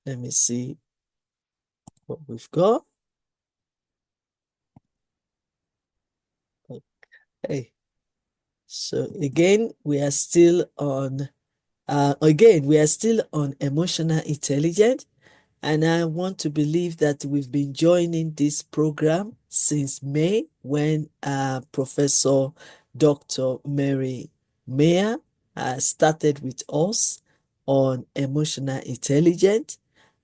Let me see what we've got. Okay. So again, we are still on emotional intelligence. And I want to believe that we've been joining this program since May when Professor Dr. Mary Meyer started with us on emotional intelligence.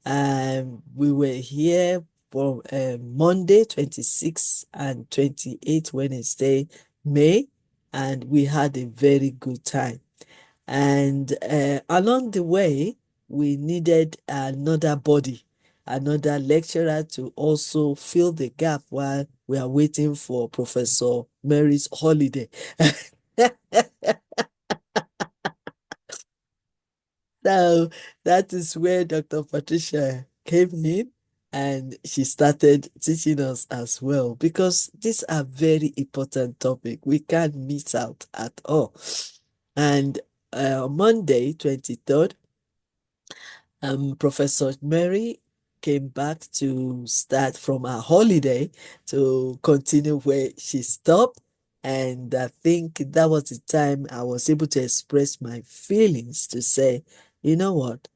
We were here from Monday, 26th and 28th Wednesday, May, and we had a very good time. And along the way, we needed another body, another lecturer to also fill the gap while we are waiting for Professor Mary's holiday. So that is where Dr. Patricia came in and she started teaching us as well because these are very important topics. We can't miss out at all. And Monday, 23rd, Professor Mary came back to start from her holiday to continue where she stopped. And I think that was the time I was able to express my feelings to say, you know what,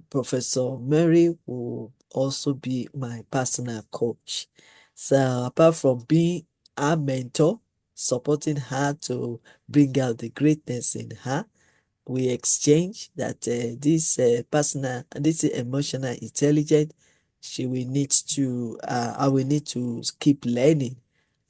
Professor Mary will also be my personal coach. So apart from being our mentor, supporting her to bring out the greatness in her, we exchange that this emotional intelligence, she will need to I will need to keep learning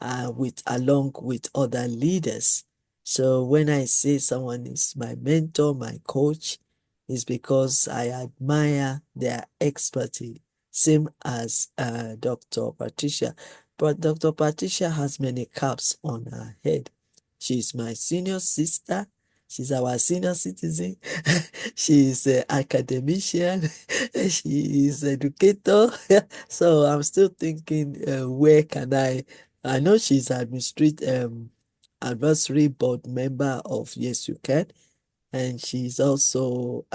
along with other leaders. So when I say someone is my mentor, my coach, is because I admire their expertise, same as Dr. Patricia. But Dr. Patricia has many caps on her head. She's my senior sister. She's our senior citizen. She is an academician. She is educator. So I'm still thinking, where can I know she's advisory board member of Yes You Can, and she's also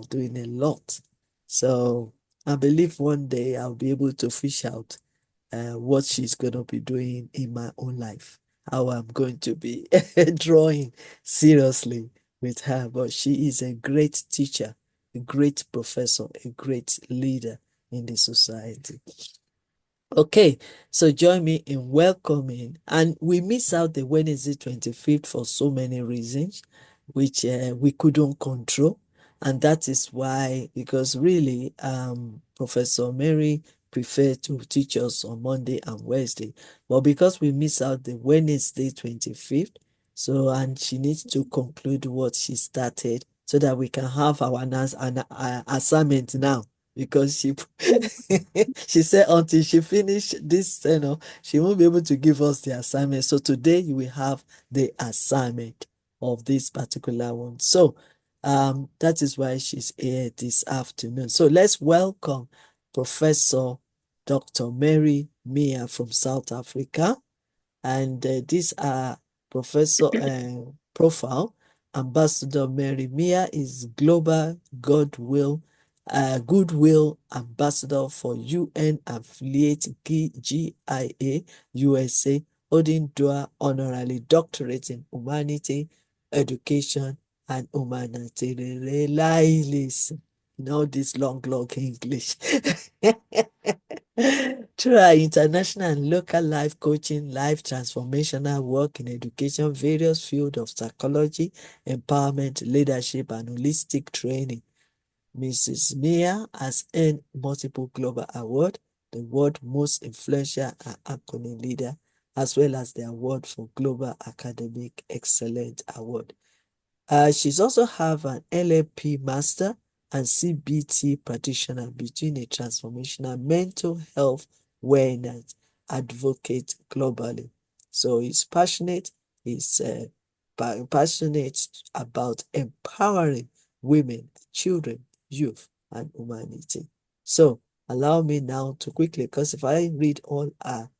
doing a lot. So I believe one day I'll be able to fish out what she's going to be doing in my own life, how I'm going to be drawing seriously with her. But she is a great teacher, a great professor, a great leader in the society. Okay, so join me in welcoming, and we miss out the Wednesday 25th for so many reasons, which we couldn't control. And that is why, because really, Professor Mary preferred to teach us on Monday and Wednesday. But because we miss out the Wednesday 25th, so, and she needs to conclude what she started so that we can have our assignment now because she she said until she finish this, she won't be able to give us the assignment. So today you will have the assignment of this particular one. So that is why she's here this afternoon. So let's welcome Professor Dr. Mary Mia from South Africa. And these are Professor Profile. Ambassador Mary Mia is Global Goodwill Ambassador for UN Affiliate GIA USA, holding dual honorary doctorate in Humanity, Education, and Humanitarianism. You know this long English. Through our international and local life coaching, life transformational work in education, various fields of psychology, empowerment, leadership, and holistic training, Mrs. Mia has earned multiple global awards, the world's most influential and iconic leader, as well as the award for Global Academic Excellence Award. She's also have an LLP Master and CBT practitioner between a transformational mental health wellness advocate globally. So he's passionate, he's passionate about empowering women, children, youth, and humanity. So allow me now to quickly, because if I read all our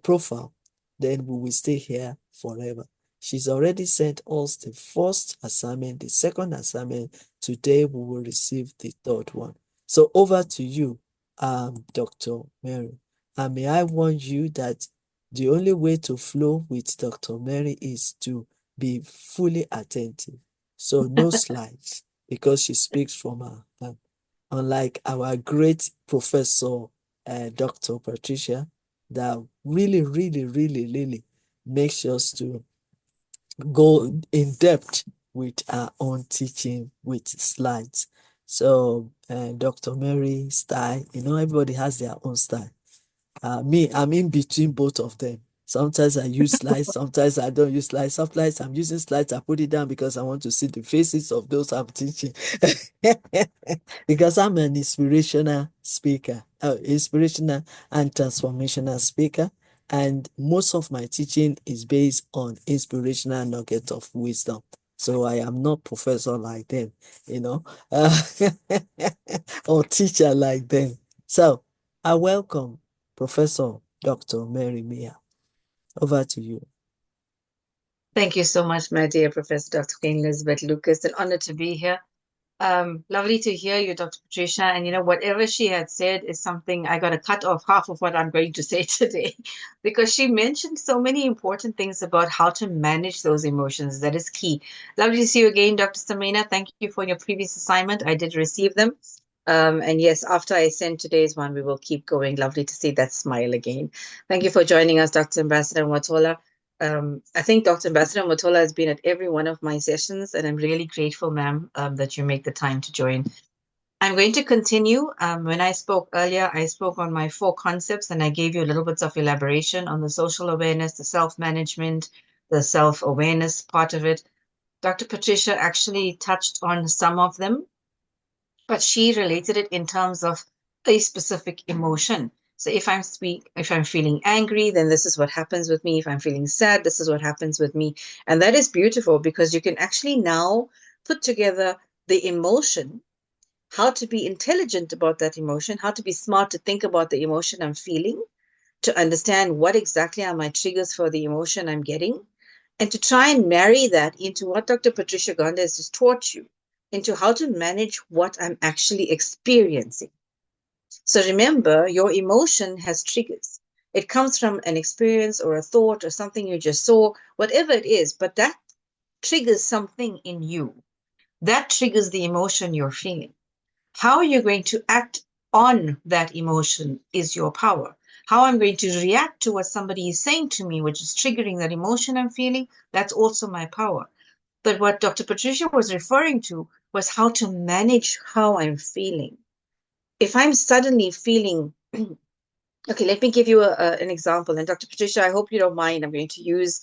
profile, then we will stay here forever. She's already sent us the first assignment, the second assignment. Today we will receive the third one. So over to you, Dr. Mary. And may I warn you that the only way to flow with Dr. Mary is to be fully attentive. So no slides, because she speaks from her hand. Unlike our great professor, Dr. Patricia, that really, really, really, really makes us to go in depth with our own teaching with slides. So, Dr. Mary style, everybody has their own style. Me, I'm in between both of them. Sometimes I use slides, sometimes I don't use slides. Sometimes I'm using slides, I put it down because I want to see the faces of those I'm teaching. Because I'm an inspirational speaker, inspirational and transformational speaker. And most of my teaching is based on inspirational nuggets of wisdom. So I am not professor like them, uh, or teacher like them. So I welcome Professor Dr. Mary Mia. Over to you. Thank you so much, my dear Professor Dr. Queen Elizabeth Lucas. An honor to be here. Lovely to hear you, Dr. Patricia. And whatever she had said is something I got to cut off half of what I'm going to say today because she mentioned so many important things about how to manage those emotions. That is key. Lovely to see you again, Dr. Samina. Thank you for your previous assignment. I did receive them. And yes, after I send today's one, we will keep going. Lovely to see that smile again. Thank you for joining us, Dr. Ambassador Watola. I think Dr. Ambassador Motola has been at every one of my sessions, and I'm really grateful, ma'am, that you make the time to join. I'm going to continue. When I spoke earlier, I spoke on my 4 concepts, and I gave you a little bit of elaboration on the social awareness, the self-management, the self-awareness part of it. Dr. Patricia actually touched on some of them, but she related it in terms of a specific emotion. So if I'm feeling angry, then this is what happens with me. If I'm feeling sad, this is what happens with me. And that is beautiful because you can actually now put together the emotion, how to be intelligent about that emotion, how to be smart to think about the emotion I'm feeling, to understand what exactly are my triggers for the emotion I'm getting, and to try and marry that into what Dr. Patricia Ganda has just taught you, into how to manage what I'm actually experiencing. So remember, your emotion has triggers. It comes from an experience or a thought or something you just saw, whatever it is, but that triggers something in you. That triggers the emotion you're feeling. How you're going to act on that emotion is your power. How I'm going to react to what somebody is saying to me, which is triggering that emotion I'm feeling, that's also my power. But what Dr. Patricia was referring to was how to manage how I'm feeling. If I'm suddenly feeling, okay, let me give you an example. And Dr. Patricia, I hope you don't mind. I'm going to use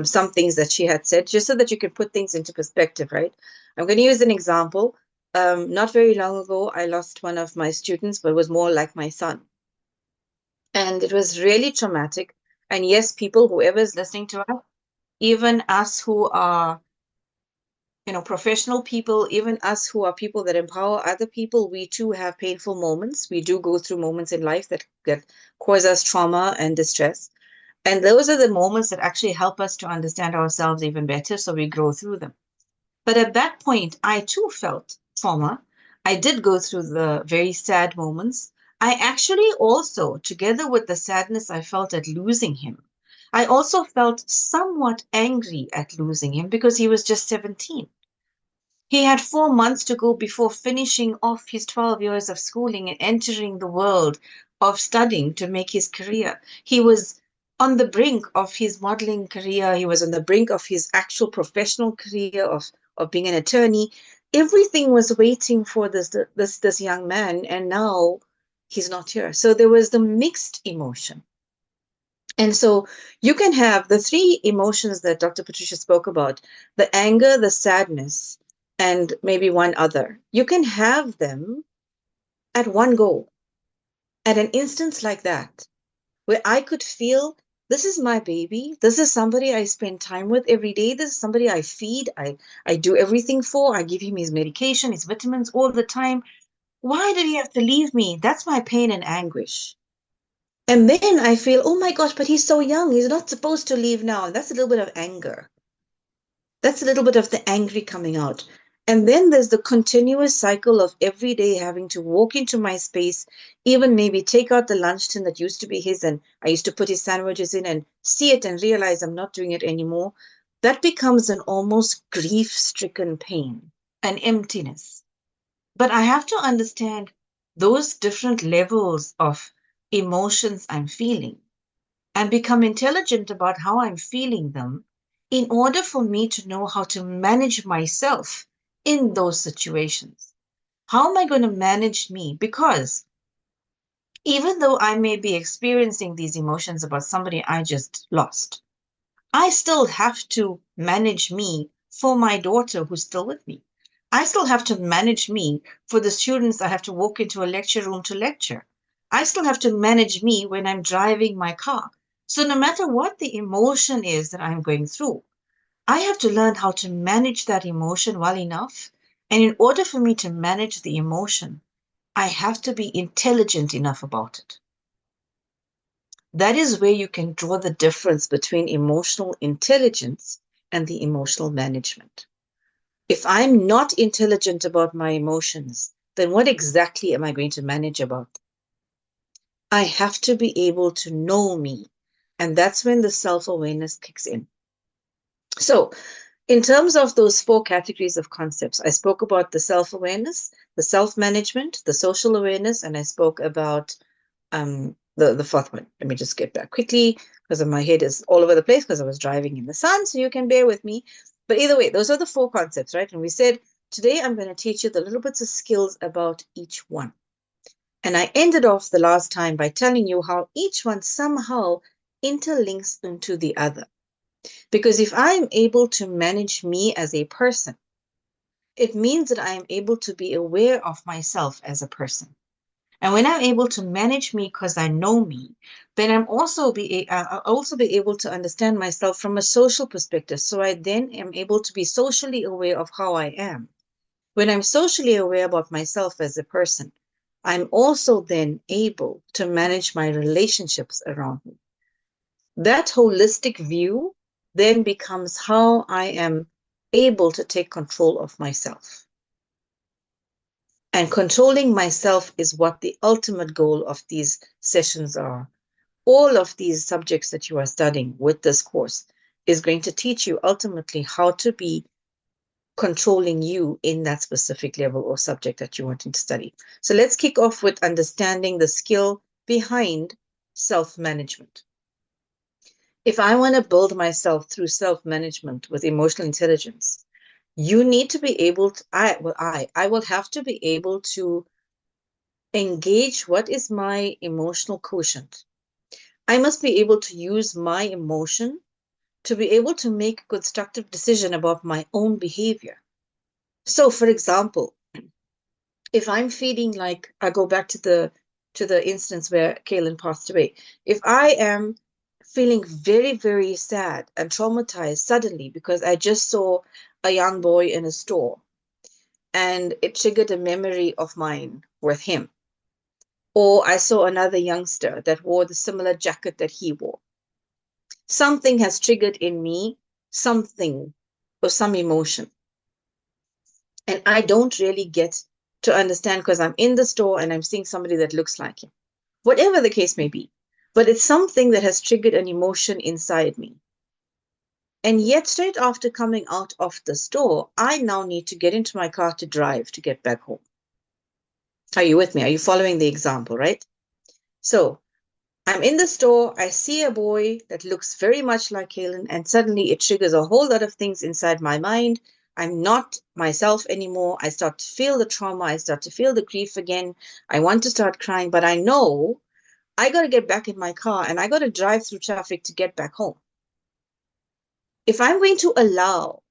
some things that she had said just so that you can put things into perspective, right? I'm going to use an example. Not very long ago, I lost one of my students, but it was more like my son. And it was really traumatic. And yes, people, whoever is listening to us, even us who are professional people, even us who are people that empower other people, we too have painful moments. We do go through moments in life that cause us trauma and distress. And those are the moments that actually help us to understand ourselves even better, so we grow through them. But at that point, I too felt trauma. I did go through the very sad moments. I actually also, together with the sadness I felt at losing him, I also felt somewhat angry at losing him because he was just 17. He had 4 months to go before finishing off his 12 years of schooling and entering the world of studying to make his career. He was on the brink of his modeling career. He was on the brink of his actual professional career of being an attorney. Everything was waiting for this young man, and now he's not here. So there was the mixed emotion. And so you can have the 3 emotions that Dr. Patricia spoke about, the anger, the sadness, and maybe one other. You can have them at one go, at an instance like that, where I could feel this is my baby. This is somebody I spend time with every day. This is somebody I feed. I do everything for. I give him his medication, his vitamins all the time. Why did he have to leave me? That's my pain and anguish. And then I feel, oh my gosh, but he's so young. He's not supposed to leave now. And that's a little bit of anger. That's a little bit of the angry coming out. And then there's the continuous cycle of every day having to walk into my space, even maybe take out the lunch tin that used to be his, and I used to put his sandwiches in and see it and realize I'm not doing it anymore. That becomes an almost grief-stricken pain, an emptiness. But I have to understand those different levels of emotions I'm feeling and become intelligent about how I'm feeling them in order for me to know how to manage myself in those situations. How am I going to manage me? Because even though I may be experiencing these emotions about somebody I just lost, I still have to manage me for my daughter who's still with me. I still have to manage me for the students I have to walk into a lecture room to lecture. I still have to manage me when I'm driving my car. So no matter what the emotion is that I'm going through, I have to learn how to manage that emotion well enough. And in order for me to manage the emotion, I have to be intelligent enough about it. That is where you can draw the difference between emotional intelligence and the emotional management. If I'm not intelligent about my emotions, then what exactly am I going to manage about them? I have to be able to know me. And that's when the self-awareness kicks in. So, in terms of those four categories of concepts, I spoke about the self-awareness, the self-management, the social awareness, and I spoke about the fourth one. Let me just get back quickly because my head is all over the place because I was driving in the sun, so you can bear with me. But either way, those are the four concepts, right? And we said today I'm going to teach you the little bits of skills about each one. And I ended off the last time by telling you how each one somehow interlinks into the other. Because if I am able to manage me as a person, it means that I am able to be aware of myself as a person. And when I'm able to manage me because I know me, then I'll also be able to understand myself from a social perspective. So I then am able to be socially aware of how I am. When I'm socially aware about myself as a person, I'm also then able to manage my relationships around me. That holistic view then becomes how I am able to take control of myself. And controlling myself is what the ultimate goal of these sessions are. All of these subjects that you are studying with this course is going to teach you ultimately how to be controlling you in that specific level or subject that you're wanting to study. So let's kick off with understanding the skill behind self-management. If I want to build myself through self-management with emotional intelligence, you need to be able to, I will have to be able to engage what is my emotional quotient. I must be able to use my emotion to be able to make a constructive decision about my own behavior. So, for example, if I'm feeling like I go back to the instance where Kaylin passed away, if I am feeling very, very sad and traumatized suddenly because I just saw a young boy in a store and it triggered a memory of mine with him, or I saw another youngster that wore the similar jacket that he wore. Something has triggered in me something or some emotion. And I don't really get to understand because I'm in the store and I'm seeing somebody that looks like him, whatever the case may be. But it's something that has triggered an emotion inside me. And yet, straight after coming out of the store, I now need to get into my car to drive to get back home. Are you with me? Are you following the example, right? So I'm in the store, I see a boy that looks very much like Kalen, and suddenly it triggers a whole lot of things inside my mind. I'm not myself anymore. I start to feel the trauma. I start to feel the grief again. I want to start crying, but I know I got to get back in my car and I got to drive through traffic to get back home. If I'm going to allow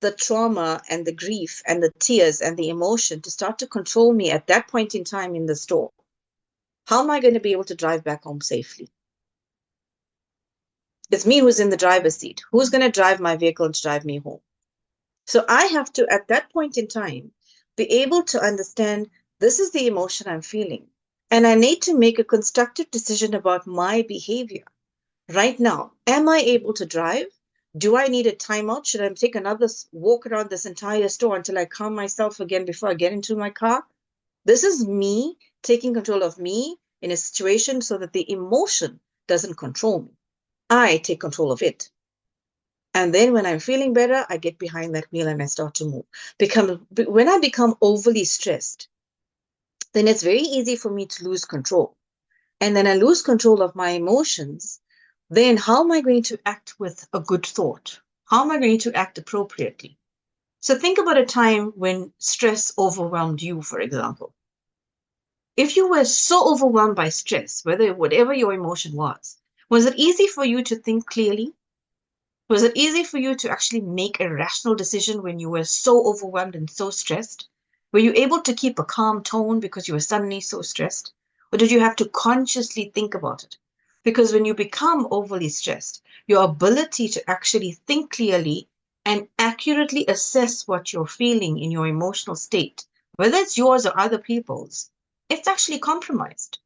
the trauma and the grief and the tears and the emotion to start to control me at that point in time in the store, how am I going to be able to drive back home safely? It's me who's in the driver's seat. Who's going to drive my vehicle to drive me home? So I have to, at that point in time, be able to understand this is the emotion I'm feeling. And I need to make a constructive decision about my behavior. Right now, am I able to drive? Do I need a timeout? Should I take another walk around this entire store until I calm myself again before I get into my car? This is me taking control of me in a situation so that the emotion doesn't control me. I take control of it. And then when I'm feeling better, I get behind that wheel and I start to move. When I become overly stressed, then it's very easy for me to lose control. And then I lose control of my emotions. Then how am I going to act with a good thought? How am I going to act appropriately? So think about a time when stress overwhelmed you, for example. If you were so overwhelmed by stress, whatever your emotion was it easy for you to think clearly? Was it easy for you to actually make a rational decision when you were so overwhelmed and so stressed? Were you able to keep a calm tone because you were suddenly so stressed? Or did you have to consciously think about it? Because when you become overly stressed, your ability to actually think clearly and accurately assess what you're feeling in your emotional state, whether it's yours or other people's, it's actually compromised.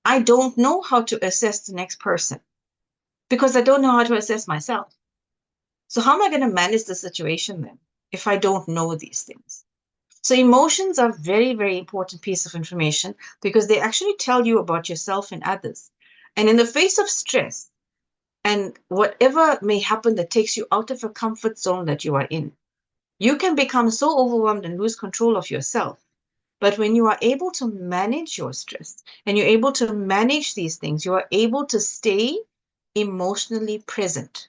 I don't know how to assess the next person because I don't know how to assess myself. So how am I going to manage the situation then if I don't know these things? So emotions are very, very important piece of information because they actually tell you about yourself and others. And in the face of stress and whatever may happen that takes you out of a comfort zone that you are in, you can become so overwhelmed and lose control of yourself. But when you are able to manage your stress and you're able to manage these things, you are able to stay emotionally present.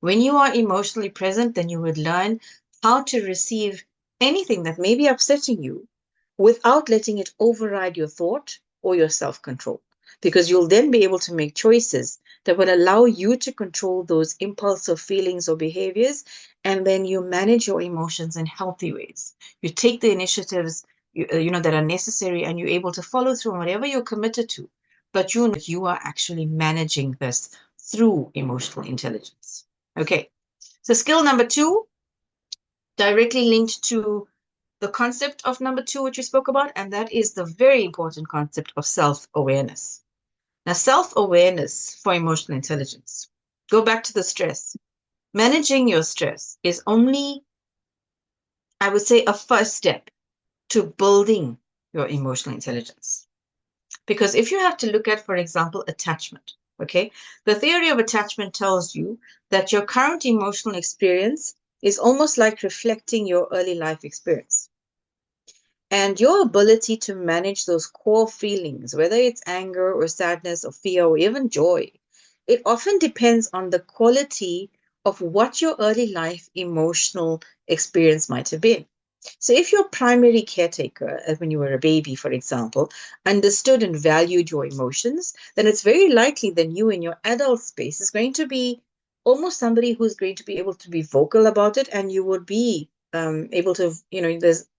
When you are emotionally present, then you would learn how to receive anything that may be upsetting you without letting it override your thought or your self control. Because you'll then be able to make choices that will allow you to control those impulsive feelings or behaviors. And then you manage your emotions in healthy ways. You take the initiatives that are necessary and you're able to follow through on whatever you're committed to. But you know that you are actually managing this through emotional intelligence. Okay, so skill number 2, directly linked to the concept of number 2, which we spoke about, and that is the very important concept of self-awareness. Now, self-awareness for emotional intelligence. Go back to the stress. Managing your stress is only, I would say, a first step to building your emotional intelligence. Because if you have to look at, for example, attachment, okay, the theory of attachment tells you that your current emotional experience is almost like reflecting your early life experience. And your ability to manage those core feelings, whether it's anger or sadness or fear or even joy, it often depends on the quality of what your early life emotional experience might have been. So if your primary caretaker, when you were a baby, for example, understood and valued your emotions, then it's very likely that you in your adult space is going to be almost somebody who's going to be able to be vocal about it, and you would be able to,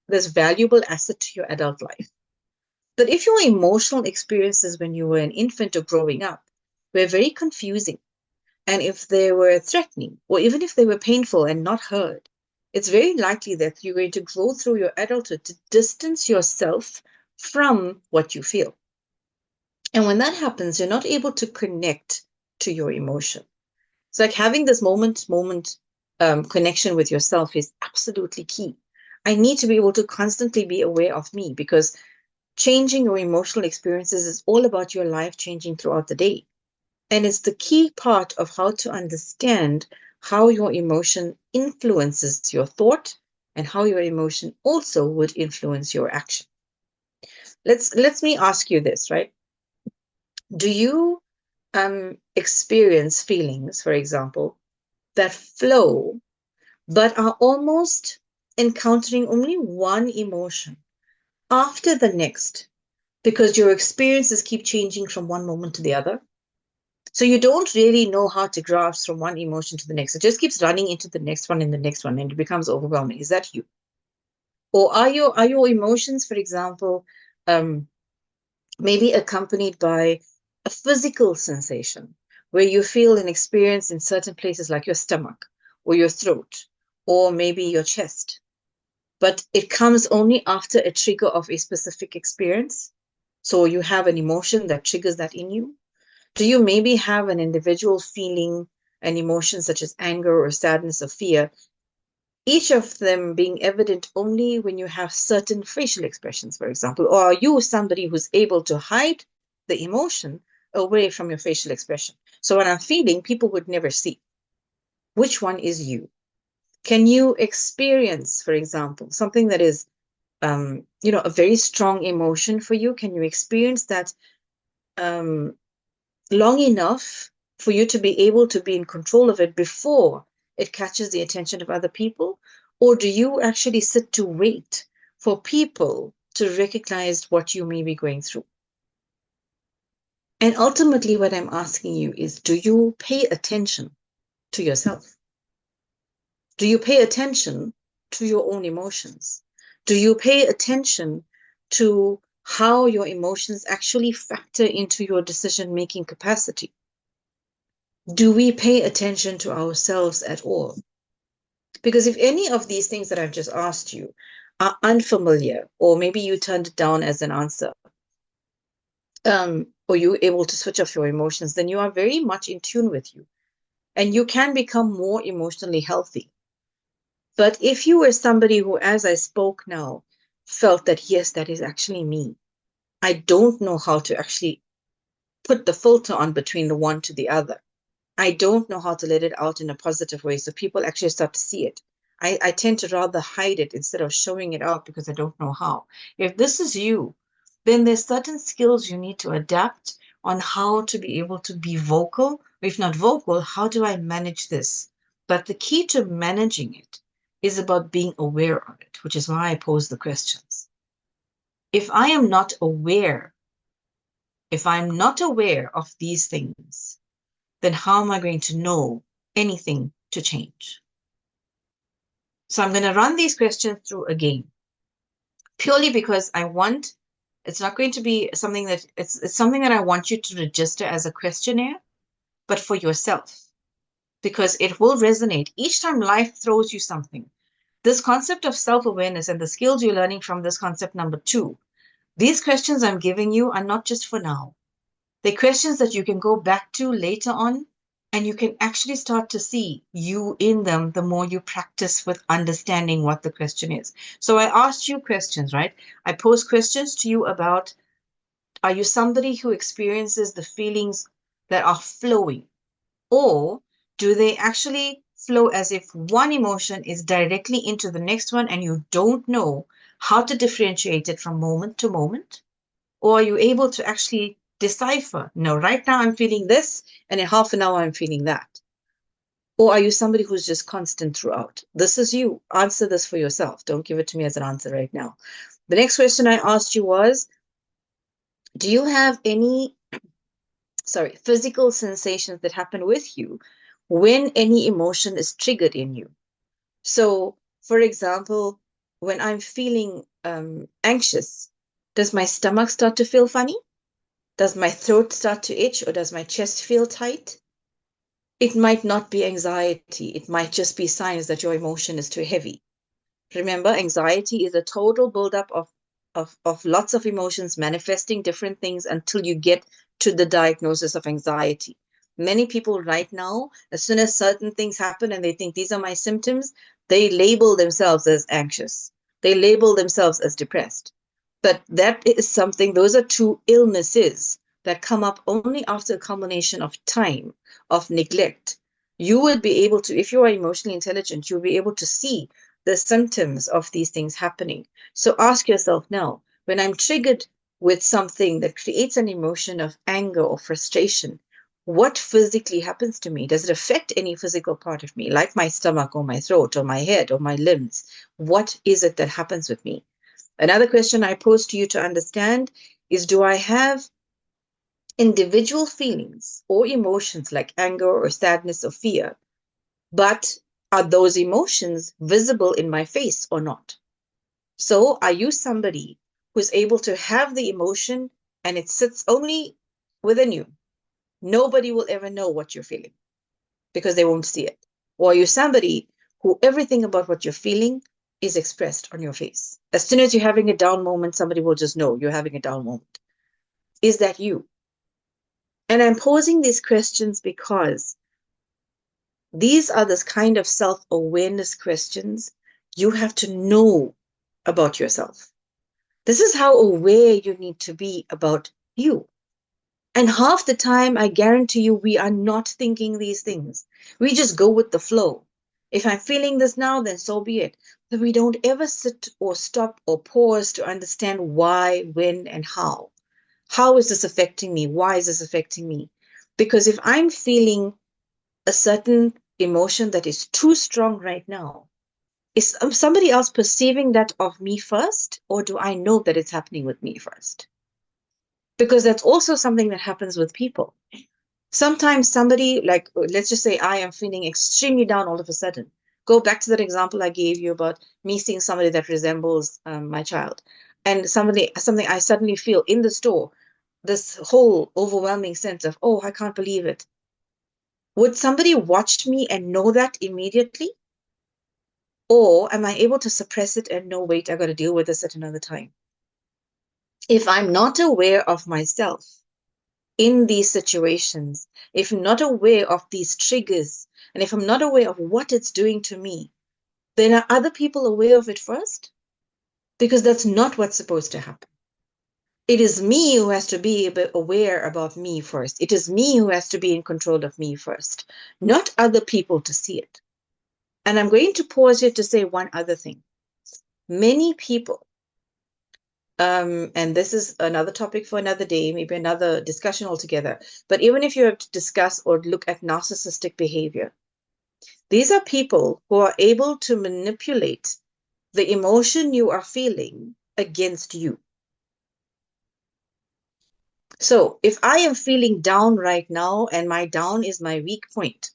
there's valuable asset to your adult life. But if your emotional experiences when you were an infant or growing up were very confusing, and if they were threatening, or even if they were painful and not heard, it's very likely that you're going to grow through your adulthood to distance yourself from what you feel. And when that happens, you're not able to connect to your emotion. It's like having this moment connection with yourself is absolutely key. I need to be able to constantly be aware of me because changing your emotional experiences is all about your life changing throughout the day. And it's the key part of how to understand how your emotion influences your thought and how your emotion also would influence your action. Let me ask you this, right? Do you experience feelings, for example, that flow but are almost encountering only one emotion after the next because your experiences keep changing from one moment to the other? So you don't really know how to grasp from one emotion to the next. It just keeps running into the next one and the next one, and it becomes overwhelming. Is that you? Or are your emotions, for example, um, maybe accompanied by a physical sensation where you feel an experience in certain places like your stomach or your throat or maybe your chest, but it comes only after a trigger of a specific experience? So you have an emotion that triggers that in you. Do you maybe have an individual feeling an emotion such as anger or sadness or fear, each of them being evident only when you have certain facial expressions, for example? Or are you somebody who's able to hide the emotion away from your facial expression? So when I'm feeling, people would never see. Which one is you? Can you experience, for example, something that is, a very strong emotion for you? Can you experience that long enough for you to be able to be in control of it before it catches the attention of other people? Or do you actually sit to wait for people to recognize what you may be going through? And ultimately, what I'm asking you is, do you pay attention to yourself? Do you pay attention to your own emotions? Do you pay attention to how your emotions actually factor into your decision-making capacity? Do we pay attention to ourselves at all? Because if any of these things that I've just asked you are unfamiliar, or maybe you turned it down as an answer, or you're able to switch off your emotions, then you are very much in tune with you, and you can become more emotionally healthy. But if you were somebody who, as I spoke now, felt that, yes, that is actually me, I don't know how to actually put the filter on between the one to the other. I don't know how to let it out in a positive way so people actually start to see it. I tend to rather hide it instead of showing it out because I don't know how. If this is you, then there's certain skills you need to adapt on how to be able to be vocal. If not vocal, how do I manage this? But the key to managing it is about being aware of it, which is why I pose the questions. If I am not aware, if I'm not aware of these things, then how am I going to know anything to change? So I'm going to run these questions through again, purely because it's not going to be something that, it's something that I want you to register as a questionnaire, but for yourself, because it will resonate each time life throws you something. This concept of self-awareness and the skills you're learning from this concept number 2, these questions I'm giving you are not just for now. They're questions that you can go back to later on, and you can actually start to see you in them the more you practice with understanding what the question is. So I asked you questions, right? I posed questions to you about, are you somebody who experiences the feelings that are flowing? Or do they actually flow as if one emotion is directly into the next one and you don't know how to differentiate it from moment to moment? Or are you able to actually decipher, no, right now I'm feeling this, and in half an hour I'm feeling that? Or are you somebody who's just constant throughout? This is you. Answer this for yourself. Don't give it to me as an answer right now. The next question I asked you was, do you have any, physical sensations that happen with you when any emotion is triggered in you? So, for example, when I'm feeling anxious, does my stomach start to feel funny? Does my throat start to itch, or does my chest feel tight? It might not be anxiety. It might just be signs that your emotion is too heavy. Remember, anxiety is a total buildup of lots of emotions manifesting different things until you get to the diagnosis of anxiety. Many people right now, as soon as certain things happen and they think these are my symptoms, they label themselves as anxious. They label themselves as depressed. But that is something, those are two illnesses that come up only after a combination of time, of neglect. You would be able to, if you are emotionally intelligent, you'll be able to see the symptoms of these things happening. So ask yourself now, when I'm triggered with something that creates an emotion of anger or frustration, what physically happens to me? Does it affect any physical part of me, like my stomach or my throat or my head or my limbs? What is it that happens with me? Another question I pose to you to understand is, do I have individual feelings or emotions like anger or sadness or fear, but are those emotions visible in my face or not? So are you somebody who's able to have the emotion and it sits only within you? Nobody will ever know what you're feeling because they won't see it. Or are you somebody who everything about what you're feeling is expressed on your face? As soon as you're having a down moment, somebody will just know you're having a down moment. Is that you? And I'm posing these questions because These are the kind of self-awareness questions you have to know about yourself. This is how aware you need to be about you. And half the time, I guarantee you, we are not thinking these things. We just go with the flow. If I'm feeling this now, then so be it. But we don't ever sit or stop or pause to understand why, when, and how. How is this affecting me? Why is this affecting me? Because if I'm feeling a certain emotion that is too strong right now, is somebody else perceiving that of me first, or do I know that it's happening with me first? Because that's also something that happens with people. Sometimes somebody, like, let's just say I am feeling extremely down all of a sudden. Go back to that example I gave you about me seeing somebody that resembles my child. And something I suddenly feel in the store, this whole overwhelming sense of, oh, I can't believe it. Would somebody watch me and know that immediately? Or am I able to suppress it and know, wait, I got to deal with this at another time? If I'm not aware of myself in these situations, if I'm not aware of these triggers, and if I'm not aware of what it's doing to me, then are other people aware of it first? Because that's not what's supposed to happen. It is me who has to be aware about me first. It is me who has to be in control of me first, not other people to see it. And I'm going to pause here to say one other thing. Many people, and this is another topic for another day, maybe another discussion altogether, but even if you have to discuss or look at narcissistic behavior, these are people who are able to manipulate the emotion you are feeling against you. So if I am feeling down right now and my down is my weak point,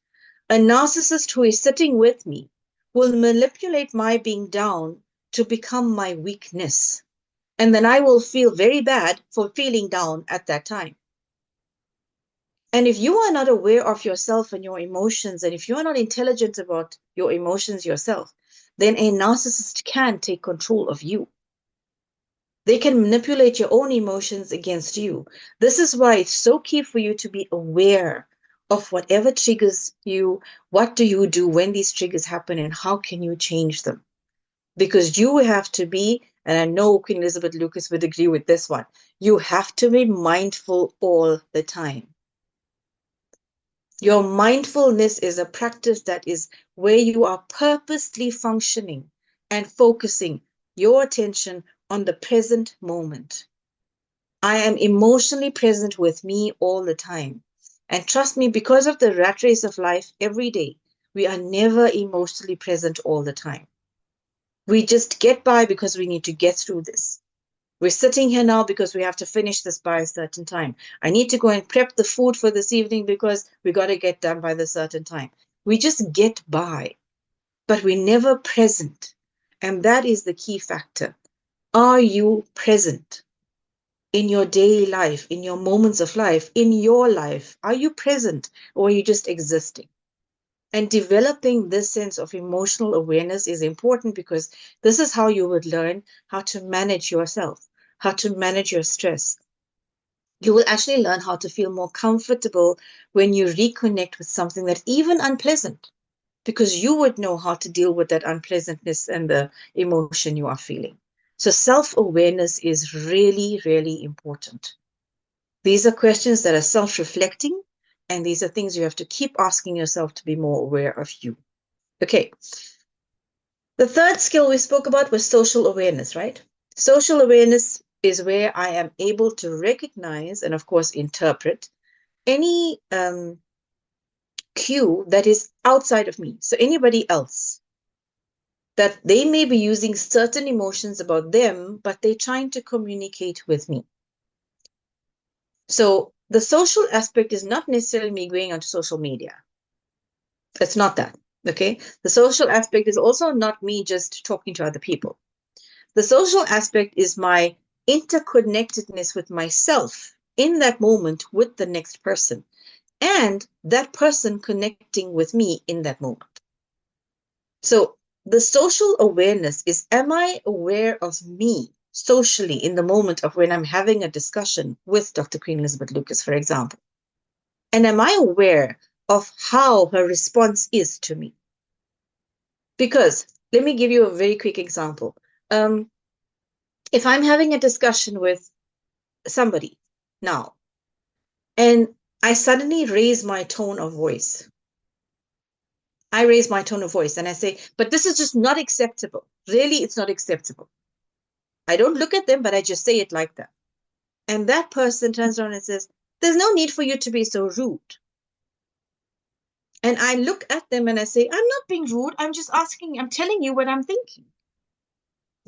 a narcissist who is sitting with me will manipulate my being down to become my weakness. And then I will feel very bad for feeling down at that time. And if you are not aware of yourself and your emotions, and if you are not intelligent about your emotions yourself, then a narcissist can take control of you. They can manipulate your own emotions against you. This is why it's so key for you to be aware of whatever triggers you, what do you do when these triggers happen, and how can you change them? Because you have to be, and I know Queen Elizabeth Lucas would agree with this one, you have to be mindful all the time. Your mindfulness is a practice that is where you are purposely functioning and focusing your attention on the present moment. I am emotionally present with me all the time. And trust me, because of the rat race of life every day, we are never emotionally present all the time. We just get by because we need to get through this. We're sitting here now because we have to finish this by a certain time. I need to go and prep the food for this evening because we got to get done by the certain time. We just get by, but we're never present. And that is the key factor. Are you present in your daily life, in your moments of life, in your life? Are you present, or are you just existing? And developing this sense of emotional awareness is important because this is how you would learn how to manage yourself, how to manage your stress. You will actually learn how to feel more comfortable when you reconnect with something that's even unpleasant, because you would know how to deal with that unpleasantness and the emotion you are feeling. So self-awareness is really, really important. These are questions that are self-reflecting, and these are things you have to keep asking yourself to be more aware of you. Okay. The third skill we spoke about was social awareness, right? Social awareness is where I am able to recognize and, of course, interpret any cue that is outside of me. So anybody else, that they may be using certain emotions about them, but they're trying to communicate with me. So the social aspect is not necessarily me going onto social media. It's not that, okay? The social aspect is also not me just talking to other people. The social aspect is my interconnectedness with myself in that moment with the next person, and that person connecting with me in that moment. So the social awareness is, am I aware of me socially in the moment of when I'm having a discussion with Dr. Queen Elizabeth Lucas, for example? And am I aware of how her response is to me. Because let me give you a very quick example. If I'm having a discussion with somebody now, and I suddenly raise my tone of voice, I raise my tone of voice and I say, but this is just not acceptable. Really, it's not acceptable. I don't look at them, but I just say it like that. And that person turns around and says, there's no need for you to be so rude. And I look at them and I say, I'm not being rude. I'm just asking, I'm telling you what I'm thinking.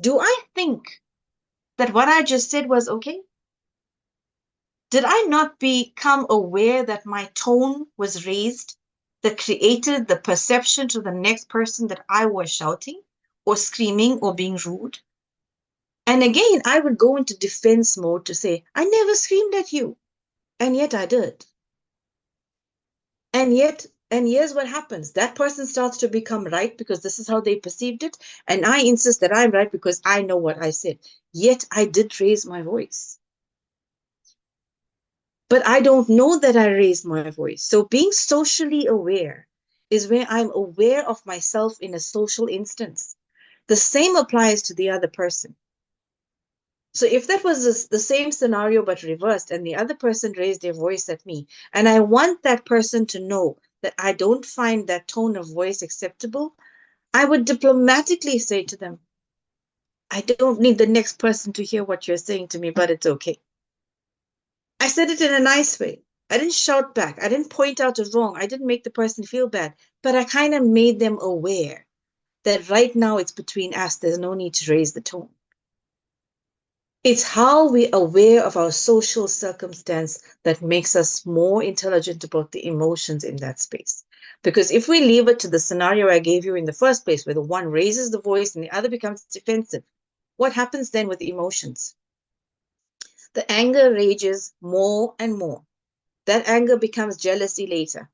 Do I think that what I just said was okay? Did I not become aware that my tone was raised that created the perception to the next person that I was shouting or screaming or being rude? And again, I would go into defense mode to say, I never screamed at you. And yet I did. And here's what happens. That person starts to become right because this is how they perceived it. And I insist that I'm right because I know what I said. Yet I did raise my voice. But I don't know that I raised my voice. So being socially aware is where I'm aware of myself in a social instance. The same applies to the other person. So if that was the same scenario but reversed and the other person raised their voice at me, and I want that person to know that I don't find that tone of voice acceptable, I would diplomatically say to them, I don't need the next person to hear what you're saying to me, but it's okay. I said it in a nice way. I didn't shout back. I didn't point out a wrong. I didn't make the person feel bad, but I kind of made them aware that right now it's between us. There's no need to raise the tone. It's how we're aware of our social circumstance that makes us more intelligent about the emotions in that space. Because if we leave it to the scenario I gave you in the first place, where the one raises the voice and the other becomes defensive, what happens then with emotions? The anger rages more and more. That anger becomes jealousy later.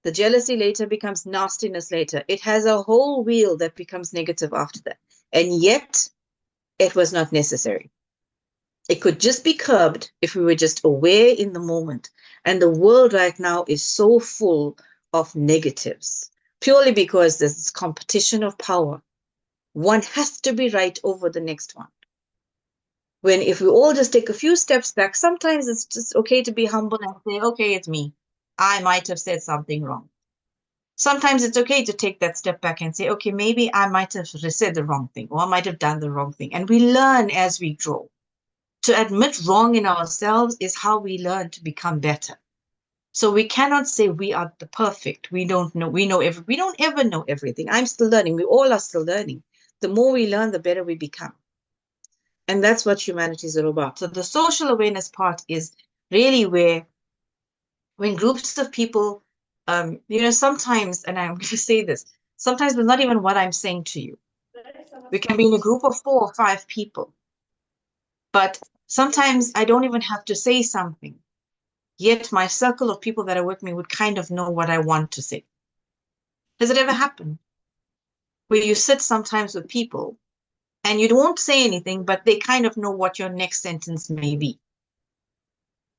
The jealousy later becomes nastiness later. It has a whole wheel that becomes negative after that. And yet, it was not necessary. It could just be curbed if we were just aware in the moment. And the world right now is so full of negatives, purely because there's this competition of power. One has to be right over the next one. When if we all just take a few steps back, sometimes it's just okay to be humble and say, okay, it's me. I might have said something wrong. Sometimes it's okay to take that step back and say, okay, maybe I might have said the wrong thing or I might have done the wrong thing. And we learn as we grow. To admit wrong in ourselves is how we learn to become better. So we cannot say we are the perfect. We don't know. We don't ever know everything. I'm still learning. We all are still learning. The more we learn, the better we become. And that's what humanity is all about. So the social awareness part is really where when groups of people, sometimes, and I'm going to say this, sometimes it's not even what I'm saying to you. We can be in a group of 4 or 5 people, but sometimes I don't even have to say something. Yet my circle of people that are with me would kind of know what I want to say. Has it ever happened where you sit sometimes with people and you don't say anything, but they kind of know what your next sentence may be?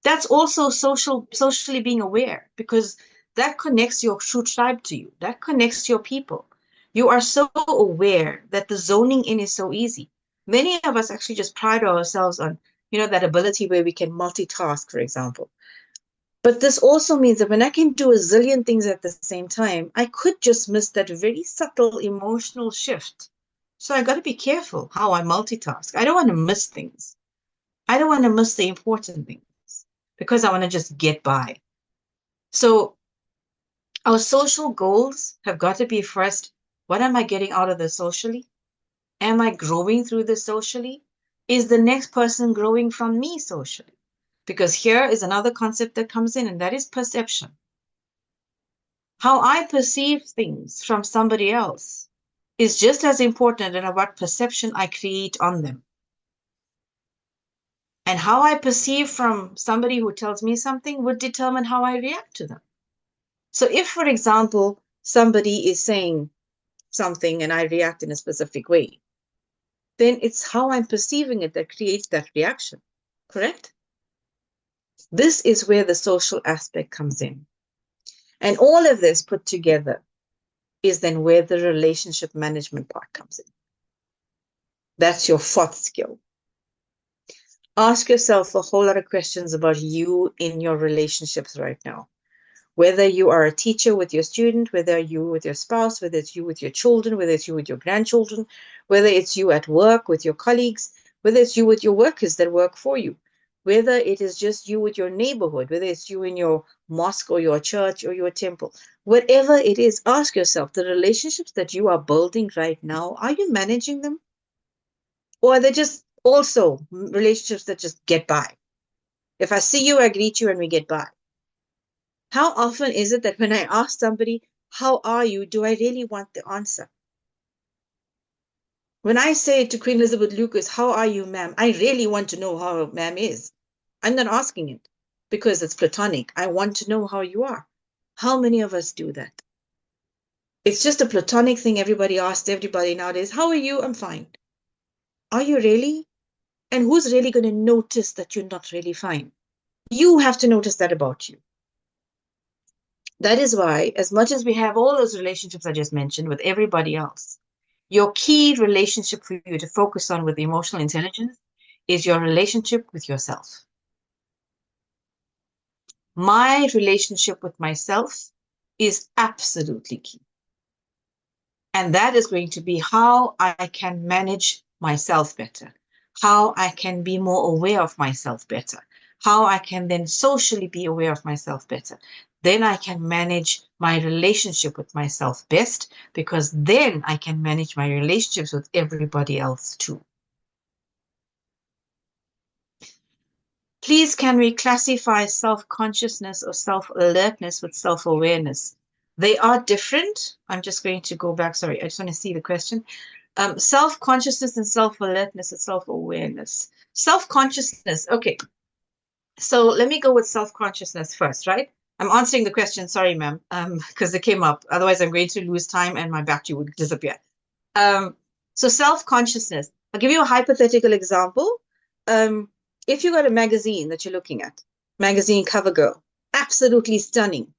That's also socially being aware, because that connects your true tribe to you. That connects your people. You are so aware that the zoning in is so easy. Many of us actually just pride ourselves on, that ability where we can multitask, for example. But this also means that when I can do a zillion things at the same time, I could just miss that very subtle emotional shift. So I got to be careful how I multitask. I don't want to miss things. I don't want to miss the important things because I want to just get by. So our social goals have got to be first, what am I getting out of this socially? Am I growing through this socially? Is the next person growing from me socially? Because here is another concept that comes in, and that is perception. How I perceive things from somebody else is just as important as what perception I create on them. And how I perceive from somebody who tells me something would determine how I react to them. So if, for example, somebody is saying something and I react in a specific way, then it's how I'm perceiving it that creates that reaction, correct? This is where the social aspect comes in. And all of this put together is then where the relationship management part comes in. That's your fourth skill. Ask yourself a whole lot of questions about you in your relationships right now. Whether you are a teacher with your student, whether you with your spouse, whether it's you with your children, whether it's you with your grandchildren, whether it's you at work with your colleagues, whether it's you with your workers that work for you, whether it is just you with your neighborhood, whether it's you in your mosque or your church or your temple, whatever it is, ask yourself, the relationships that you are building right now, are you managing them? Or are they just also relationships that just get by? If I see you, I greet you and we get by. How often is it that when I ask somebody, how are you, do I really want the answer? When I say to Queen Elizabeth Lucas, how are you, ma'am? I really want to know how ma'am is. I'm not asking it because it's platonic. I want to know how you are. How many of us do that? It's just a platonic thing everybody asks everybody nowadays. How are you? I'm fine. Are you really? And who's really going to notice that you're not really fine? You have to notice that about you. That is why, as much as we have all those relationships I just mentioned with everybody else, your key relationship for you to focus on with emotional intelligence is your relationship with yourself. My relationship with myself is absolutely key. And that is going to be how I can manage myself better, how I can be more aware of myself better, how I can then socially be aware of myself better. Then I can manage my relationship with myself best, because then I can manage my relationships with everybody else too. Please, can we classify self-consciousness or self-alertness with self-awareness? They are different. I'm just going to go back. Sorry, I just want to see the question. Self-consciousness and self-alertness and self-awareness. Self-consciousness. Okay. So let me go with self-consciousness first, right? I'm answering the question. Sorry, ma'am, because it came up. Otherwise, I'm going to lose time and my battery would disappear. So self-consciousness. I'll give you a hypothetical example. If you got a magazine that you're looking at, magazine cover girl, absolutely stunning,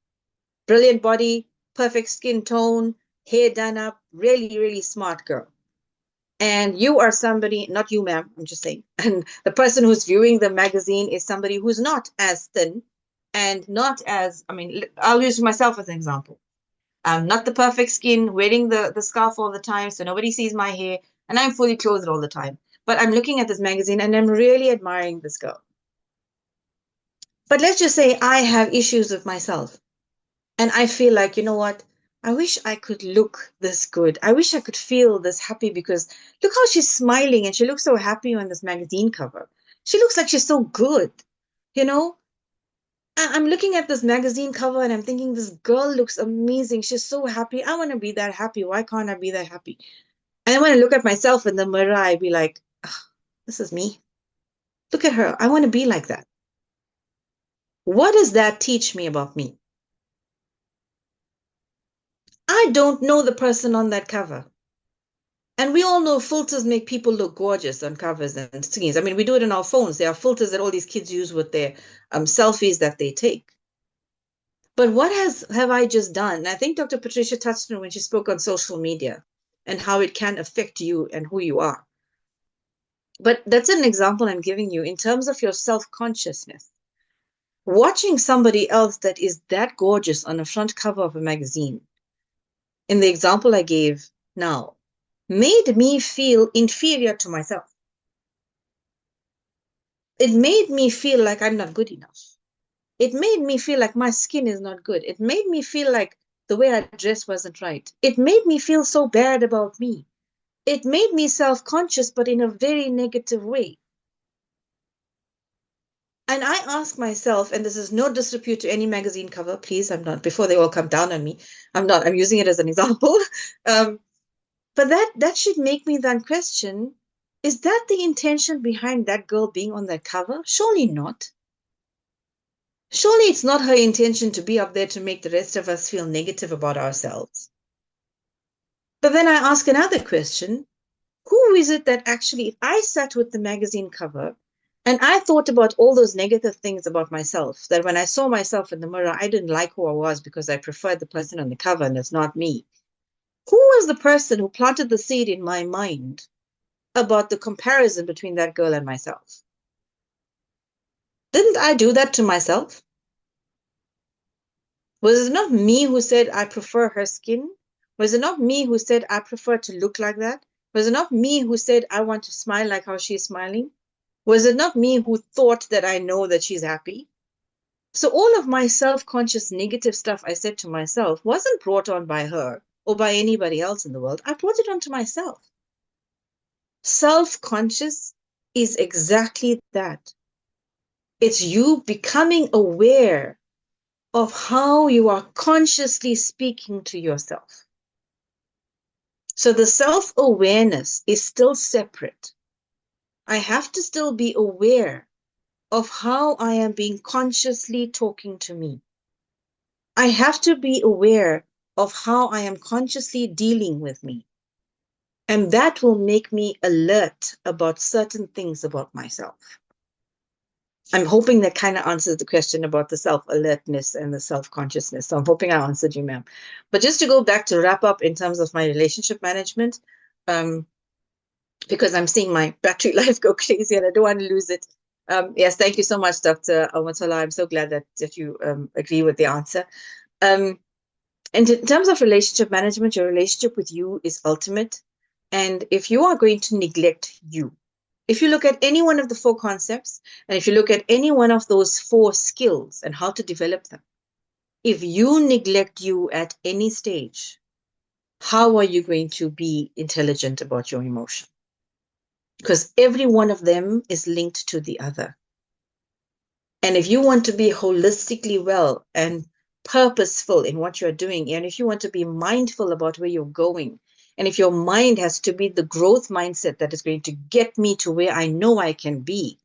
brilliant body, perfect skin tone, hair done up, really, really smart girl. And you are somebody, not you, ma'am, I'm just saying, and the person who's viewing the magazine is somebody who's not as thin and not as, I mean, I'll use myself as an example. Not the perfect skin, wearing the scarf all the time so nobody sees my hair, and I'm fully clothed all the time. But I'm looking at this magazine and I'm really admiring this girl. But let's just say I have issues with myself. And I feel like, you know what? I wish I could look this good. I wish I could feel this happy, because look how she's smiling and she looks so happy on this magazine cover. She looks like she's so good. You know, I'm looking at this magazine cover and I'm thinking, this girl looks amazing. She's so happy. I want to be that happy. Why can't I be that happy? And then when I look at myself in the mirror, I be like, oh, this is me. Look at her. I want to be like that. What does that teach me about me? I don't know the person on that cover. And we all know filters make people look gorgeous on covers and screens. I mean, we do it on our phones. There are filters that all these kids use with their selfies that they take. But what have I just done? And I think Dr. Patricia touched on when she spoke on social media and how it can affect you and who you are. But that's an example I'm giving you in terms of your self-consciousness. Watching somebody else that is that gorgeous on the front cover of a magazine, in the example I gave now, made me feel inferior to myself. It made me feel like I'm not good enough. It made me feel like my skin is not good. It made me feel like the way I dressed wasn't right. It made me feel so bad about me. It made me self-conscious, but in a very negative way. And I ask myself, and this is no disrepute to any magazine cover, please, I'm not, before they all come down on me, I'm using it as an example. But that should make me then question, is that the intention behind that girl being on that cover? Surely not. Surely it's not her intention to be up there to make the rest of us feel negative about ourselves. But then I ask another question. Who is it that actually, if I sat with the magazine cover And I thought about all those negative things about myself, that when I saw myself in the mirror, I didn't like who I was because I preferred the person on the cover and it's not me. Who was the person who planted the seed in my mind about the comparison between that girl and myself? Didn't I do that to myself? Was it not me who said I prefer her skin? Was it not me who said I prefer to look like that? Was it not me who said I want to smile like how she's smiling? Was it not me who thought that I know that she's happy? So all of my self-conscious negative stuff I said to myself wasn't brought on by her or by anybody else in the world. I brought it onto myself. Self-conscious is exactly that. It's you becoming aware of how you are consciously speaking to yourself. So the self-awareness is still separate. I have to still be aware of how I am being consciously talking to me. I have to be aware of how I am consciously dealing with me. And that will make me alert about certain things about myself. I'm hoping that kind of answers the question about the self-alertness and the self-consciousness. So I'm hoping I answered you, ma'am. But just to go back to wrap up in terms of my relationship management, because I'm seeing my battery life go crazy and I don't want to lose it. Yes, thank you so much, Dr. Awatola. I'm so glad that you agree with the answer. And in terms of relationship management, your relationship with you is ultimate. And if you are going to neglect you, if you look at any one of the four concepts, and if you look at any one of those four skills and how to develop them, if you neglect you at any stage, how are you going to be intelligent about your emotion? Because every one of them is linked to the other. And if you want to be holistically well and purposeful in what you're doing, and if you want to be mindful about where you're going, and if your mind has to be the growth mindset that is going to get me to where I know I can be,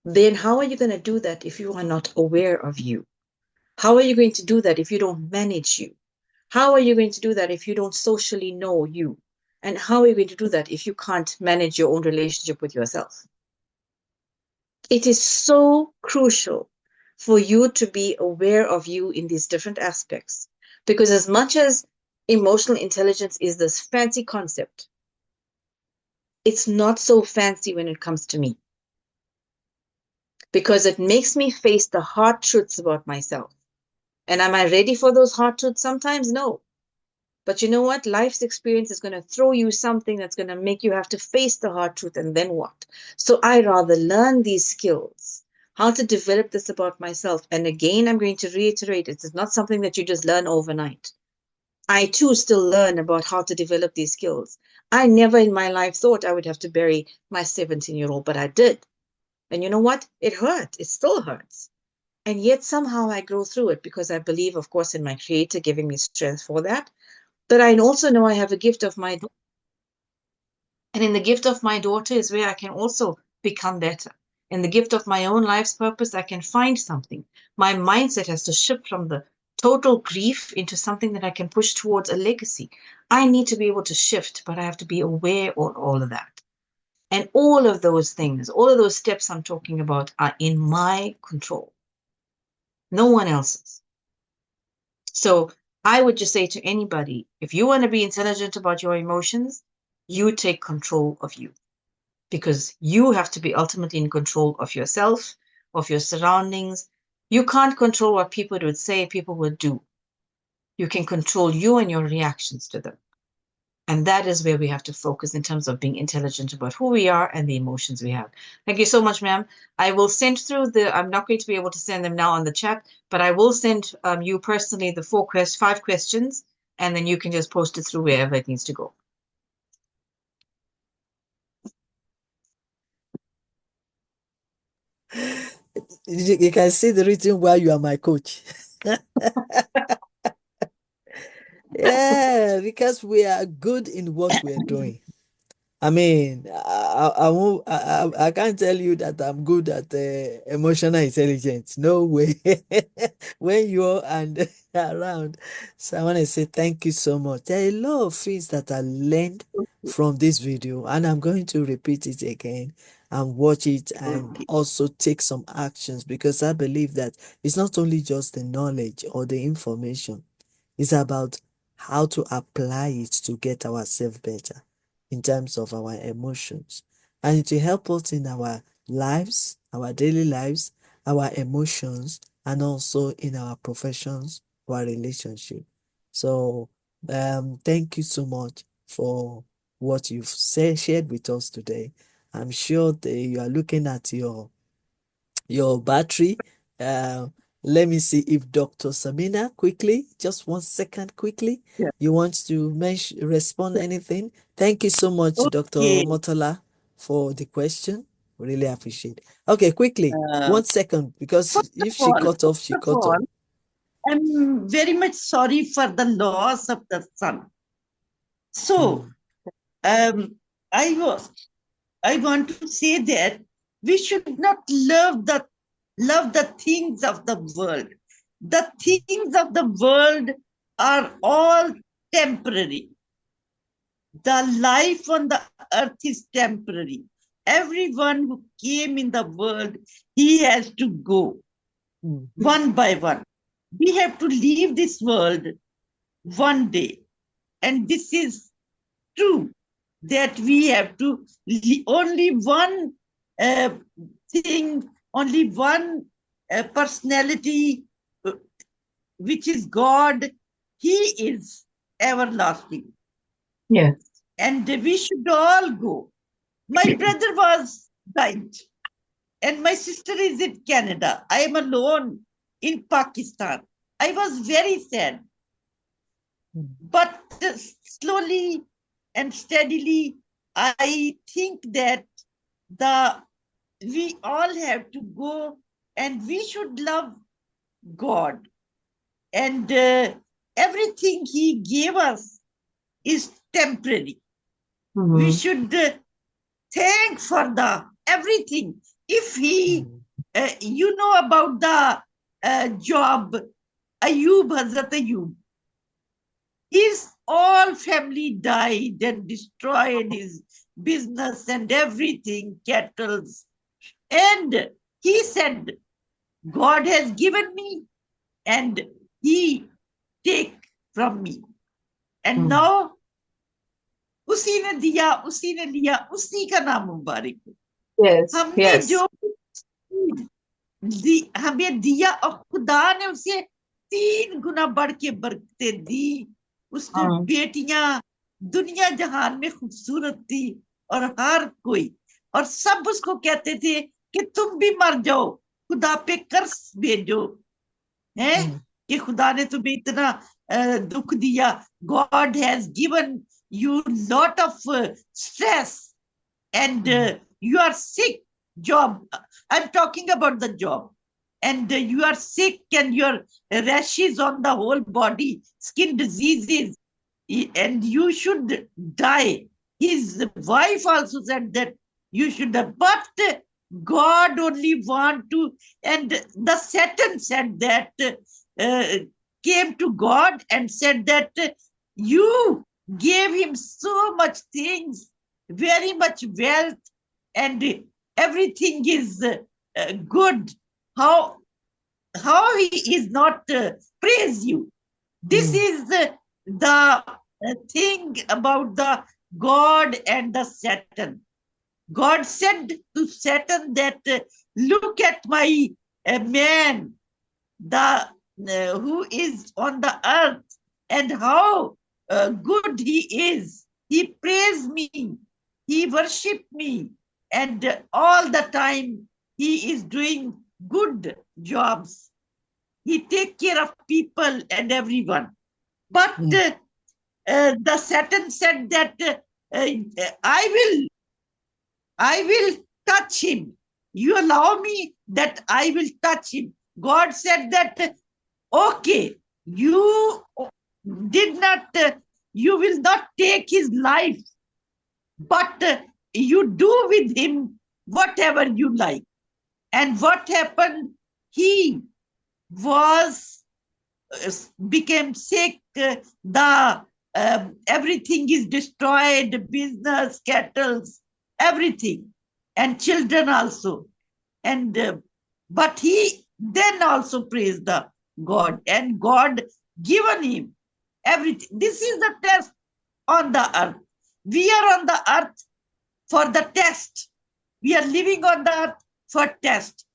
then how are you going to do that if you are not aware of you? How are you going to do that if you don't manage you? How are you going to do that if you don't socially know you? And how are you going to do that if you can't manage your own relationship with yourself? It is so crucial for you to be aware of you in these different aspects. Because as much as emotional intelligence is this fancy concept, it's not so fancy when it comes to me. Because it makes me face the hard truths about myself. And am I ready for those hard truths? Sometimes, no. But you know what? Life's experience is going to throw you something that's going to make you have to face the hard truth. And then what? So I rather learn these skills, how to develop this about myself. And again, I'm going to reiterate, it's not something that you just learn overnight. I too still learn about how to develop these skills. I never in my life thought I would have to bury my 17-year-old, but I did. And you know what? It hurt. It still hurts. And yet somehow I grow through it because I believe, of course, in my creator giving me strength for that. But I also know I have a gift of my daughter. And in the gift of my daughter is where I can also become better. In the gift of my own life's purpose, I can find something. My mindset has to shift from the total grief into something that I can push towards a legacy. I need to be able to shift, but I have to be aware of all of that. And all of those things, all of those steps I'm talking about are in my control, no one else's. So I would just say to anybody, if you want to be intelligent about your emotions, you take control of you because you have to be ultimately in control of yourself, of your surroundings. You can't control what people would say, people would do. You can control you and your reactions to them. And that is where we have to focus in terms of being intelligent about who we are and the emotions we have. Thank you so much, ma'am. I will send through I'm not going to be able to send them now on the chat, but I will send you personally the 5 questions, and then you can just post it through wherever it needs to go. You can see the reason why you are my coach. Yeah, because we are good in what we are doing. I mean, I won't, I can't tell you that I'm good at emotional intelligence. No way. When you're and around. So I want to say thank you so much. There are a lot of things that I learned from this video, and I'm going to repeat it again. and watch it and Okay. also take some actions, because I believe that it's not only just the knowledge or the information, it's about how to apply it to get ourselves better in terms of our emotions. And it will help us in our lives, our daily lives, our emotions, and also in our professions, our relationship. So, thank you so much for what you've shared with us today. I'm sure that you are looking at your battery. Uh, Let me see if Dr. Samina quickly, just 1 second quickly. Yeah. You want to respond anything? Thank you so much, Dr. Okay. Motola, for the question. Really appreciate it. Okay, quickly, Uh, 1 second, because first if of she all, cut off, she first of cut off. all, I'm very much sorry for the loss of the son. So, Mm, um, I was I want to say that we should not love the things of the world. The things of the world are all temporary. The life on the earth is temporary. Everyone who came in the world, he has to go mm, one by one. We have to leave this world one day. And this is true that we have to only one uh, thing, only one personality, uh, which is God. He is everlasting. Yes. And we should all go. My brother was died, and my sister is in Canada. I am alone in Pakistan. I was very sad, mm, but slowly and steadily, I think that the we all have to go, and we should love God, and everything He gave us is temporary. We Mm-hmm. should thank for the everything. If He, mm, you know about the Job, Ayub, Hazrat Ayub, his all family died and destroyed his business and everything, kettles. And he said, God has given me and he take from me. And mm, now उसी ने दिया, उसी ने लिया, उसी का नाम मुबारक हो। Yes. हमने Yes. जो हमें दिया और खुदा ने उसे 3 गुना बढ़ के बरकतें दी। उसको Mm. बेटियां दुनिया जहान में खूबसूरत थी, और हर कोई, और सब उसको कहते थे कि तुम भी मर जाओ, खुदा पे कर्ज भेजो, है mm, कि खुदा ने तुम्हें इतना दुख दिया। God has given you lot of stress and mm, you are sick. Job, I'm talking about the job, and you are sick and your rashes on the whole body, skin diseases, and you should die. His wife also said that you should die, but God only want to, and the Satan said that, uh, came to God and said that you gave him so much things, very much wealth, and everything is good. How he is not praise you? This mm, is the thing about the God and the Satan. God said to Satan that look at my man, the who is on the earth, and how good he is. He praised me, he worshiped me, and all the time he is doing good jobs. He take care of people and everyone. But mm, the Satan said that I will touch him. You allow me that I will touch him. God said that, okay, you did not, you will not take his life, but you do with him whatever you like. And what happened? He was became sick. The everything is destroyed, business, cattle, everything. and children also. And but he then also praised the God, and God given him everything. This is the test on the earth. We are on the earth for the test. We are living on the earth for test,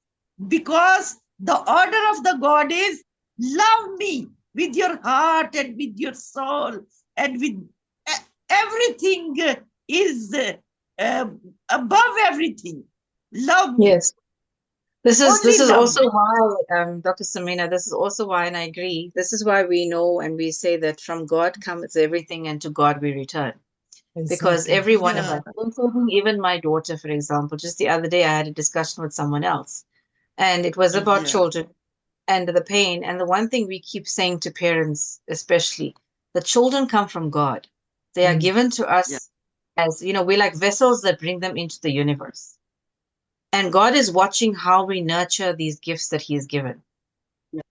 because the order of the God is love me with your heart and with your soul and with everything is above everything. Love me. Yes. This Only is love also me. why, Dr. Samina, this is also why, and I agree, this is why we know and we say that from God comes everything and to God we return. Because Exactly. every one of Yeah. us, including even my daughter, for example, just the other day I had a discussion with someone else, and it was about Yeah. children and the pain. And the one thing we keep saying to parents, especially, the children come from God. They are Mm. given to Yeah. us as, we're like vessels that bring them into the universe. And God is watching how we nurture these gifts that He has given. Yeah.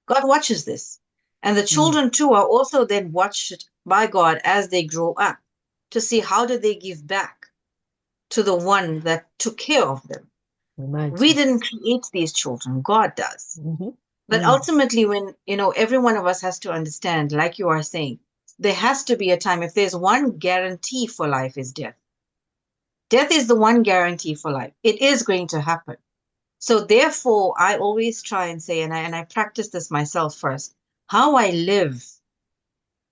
God watches this. And the Mm. children too are also then watched by God as they grow up to see how do they give back to the one that took care of them. We Imagine. didn't create these children, God does. Mm-hmm. But Mm. ultimately, when, every one of us has to understand, like you are saying, there has to be a time. If there's one guarantee for life, is death. Death is the one guarantee for life. It is going to happen. So therefore, I always try and say, and I practice this myself first, how I live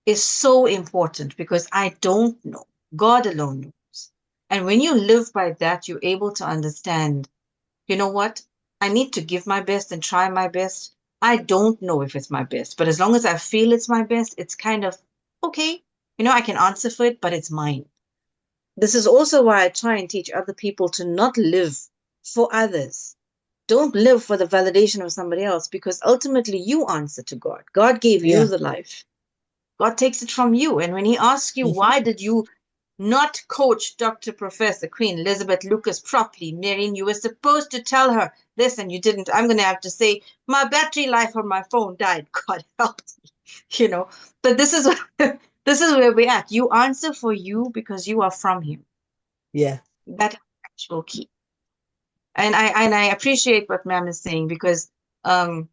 is so important because I don't know. God alone knows. And when you live by that, you're able to understand, you know what? I need to give my best and try my best. I don't know if it's my best, but as long as I feel it's my best, it's kind of okay. I can answer for it, but it's mine. This is also why I try and teach other people to not live for others. Don't live for the validation of somebody else because ultimately you answer to God. God gave you Yeah. the life. God takes it from you. And when He asks you, Mm-hmm. why did you not coach Dr. Professor Queen Elizabeth Lucas properly? Mehreen, you were supposed to tell her this and you didn't. I'm going to have to say, my battery life on my phone died. God help me. But this is this is where we're at. You answer for you because you are from Him. Yeah. That actual key. And I appreciate what ma'am is saying because um,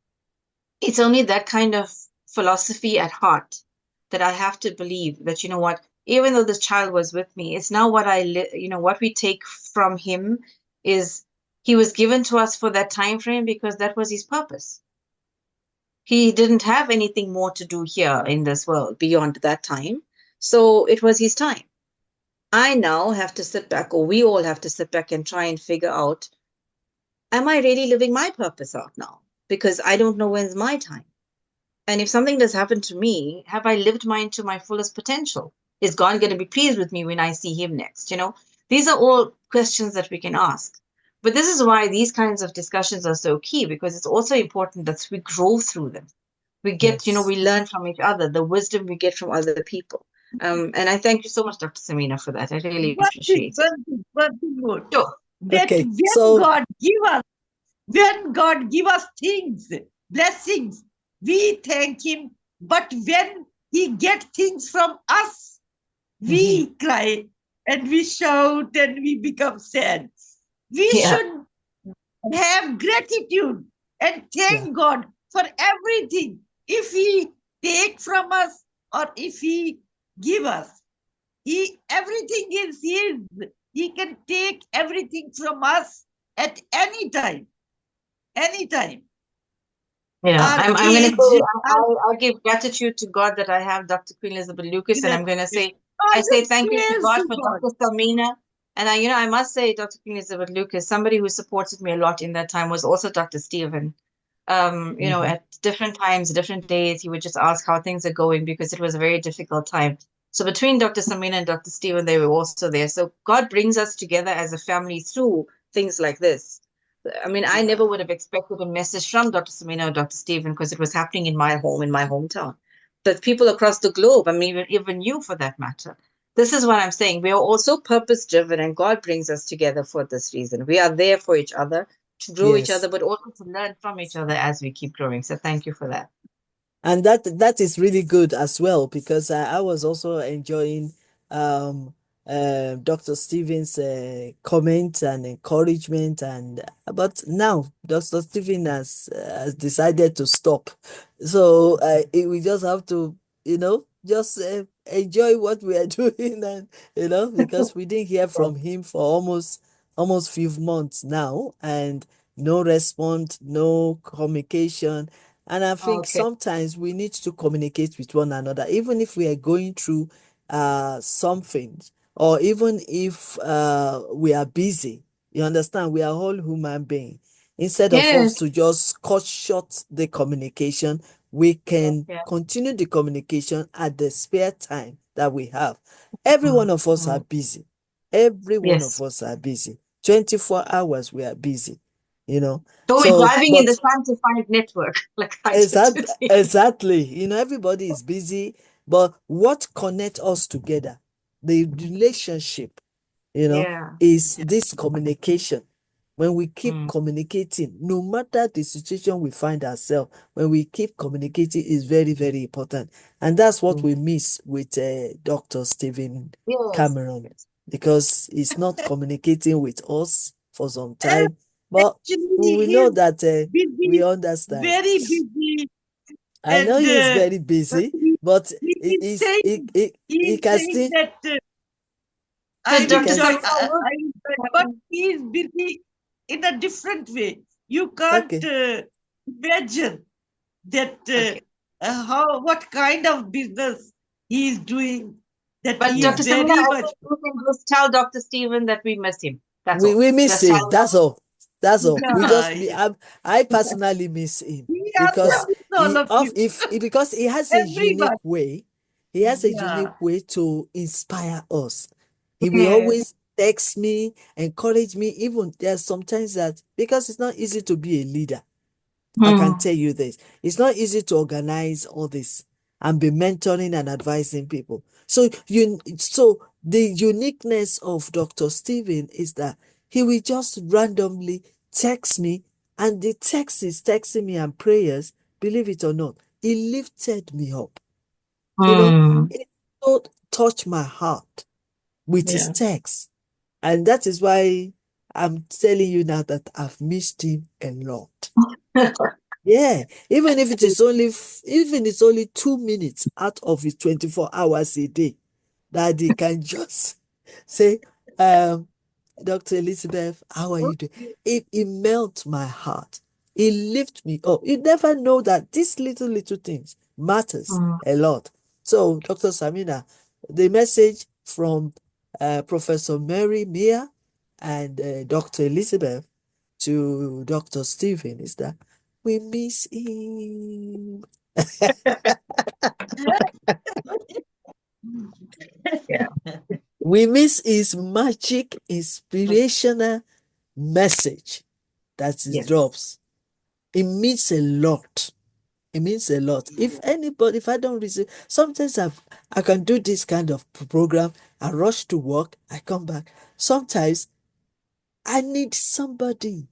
it's only that kind of philosophy at heart that I have to believe that, you know what, even though this child was with me, it's now what what we take from him is he was given to us for that time frame because that was his purpose. He didn't have anything more to do here in this world beyond that time. So it was his time. I now have to sit back, or we all have to sit back and try and figure out, am I really living my purpose out now? Because I don't know when's my time. And if something does happen to me, have I lived mine to my fullest potential? Is God going to be pleased with me when I see Him next? These are all questions that we can ask. But this is why these kinds of discussions are so key because it's also important that we grow through them. We get, Yes. we learn from each other, the wisdom we get from other people. And I thank you so much, Dr. Samina, for that. I really appreciate it. One thing more. Sure. That Okay. So when God give us things, blessings, we thank Him. But when He get things from us, mhm. we cry and we shout and we become sad. We Yeah. should have gratitude and Yeah. thank God for everything. If He take from us or if He give us, everything is His. He can take everything from us at any time. Anytime. Yeah, Our I'm going to age, say our I give gratitude to God that I have Dr. Queen Elizabeth Lucas, and yes, I'm going to say I say always thank you to praise God to for God. Dr. Samina, and I must say Dr. Queen Elizabeth Lucas, somebody who supported me a lot in that time was also Dr. Stephen. Mhm. At different times, different days, he would just ask how things are going because it was a very difficult time. So between Dr. Samina and Dr. Stephen, they were also there. So God brings us together as a family through things like this. I mean, I never Yeah. would have expected a message from Dr. Samina or Dr. Stephen because it was happening in my home, in my hometown. But people across the globe, I mean, even you for that matter. This is what I'm saying. We are also purpose driven, and God brings us together for this reason. We are there for each other to grow each other, Yes. but also to learn from each other as we keep growing. So thank you for that. And that is really good as well because I was also enjoying Dr. Stephen's comments and encouragement, and but now Dr. Stephen has decided to stop. So we just have to, just enjoy what we are doing, and because we didn't hear from him for almost few months now, and no response, no communication. And I think Okay. sometimes we need to communicate with one another, even if we are going through something, or even if we are busy. You understand? We are all human beings. Instead of us Yes. to just cut short the communication, we can Yeah. continue the communication at the spare time that we have. Every one of us are Mm. busy. Every one of Yes. us are busy. 24 hours we are busy, you know. So we're So, driving in the but sun to find network, like I did today. Exactly. Everybody is busy, but what connects us together, the relationship, Yeah. is this communication. When we keep Mm. communicating, no matter the situation we find ourselves, when we keep communicating is very, very important. And that's what Mm. we miss with Dr. Stephen Yes. Cameron, Yes. because he's not communicating with us for some time. But Actually, we know he's that we busy, understand. very busy, I know and he is very busy, but he is he can still, that I So he will Dr. can, join. Samina, what? I will join, but he is busy in a different way. You can't okay. imagine that Okay. how what kind of business he is doing. That But he is Yeah. Dr. Samina, very I much. think we can just tell Dr. Stephen that we miss him. That's We all. we miss Just tell him. That's all. That's all. We Yeah, just I personally miss him, he also because miss all of you, because he has a unique everyone. way. He has a Yeah. unique way to inspire us. He will Yes. always text me, encourage me. Even there's sometimes that, because it's not easy to be a leader. I can Hmm. tell you this. It's not easy to organize all this and be mentoring and advising people. So the uniqueness of Dr. Stephen is that he will just randomly text me, and the text is texting me and prayers, believe it or not. He lifted me up. Hmm. It so touched my heart with his Yeah. text. And that is why I'm telling you now that I've missed him a lot. Yeah, even it's only 2 minutes out of his 24 hours a day, that he can just say, um, Dr. Elizabeth, how are you doing? It melts my heart. It lifts me up. You never know that these little things matters Hmm. a lot. So, Dr. Samina, the message from Professor Mary, Mia, and Dr. Elizabeth to Dr. Stephen is that we miss him. Yeah. We miss his magic, inspirational message that he Yes. drops. It means a lot. It means a lot. If I don't receive, sometimes I can do this kind of program. I rush to work, I come back. Sometimes I need somebody.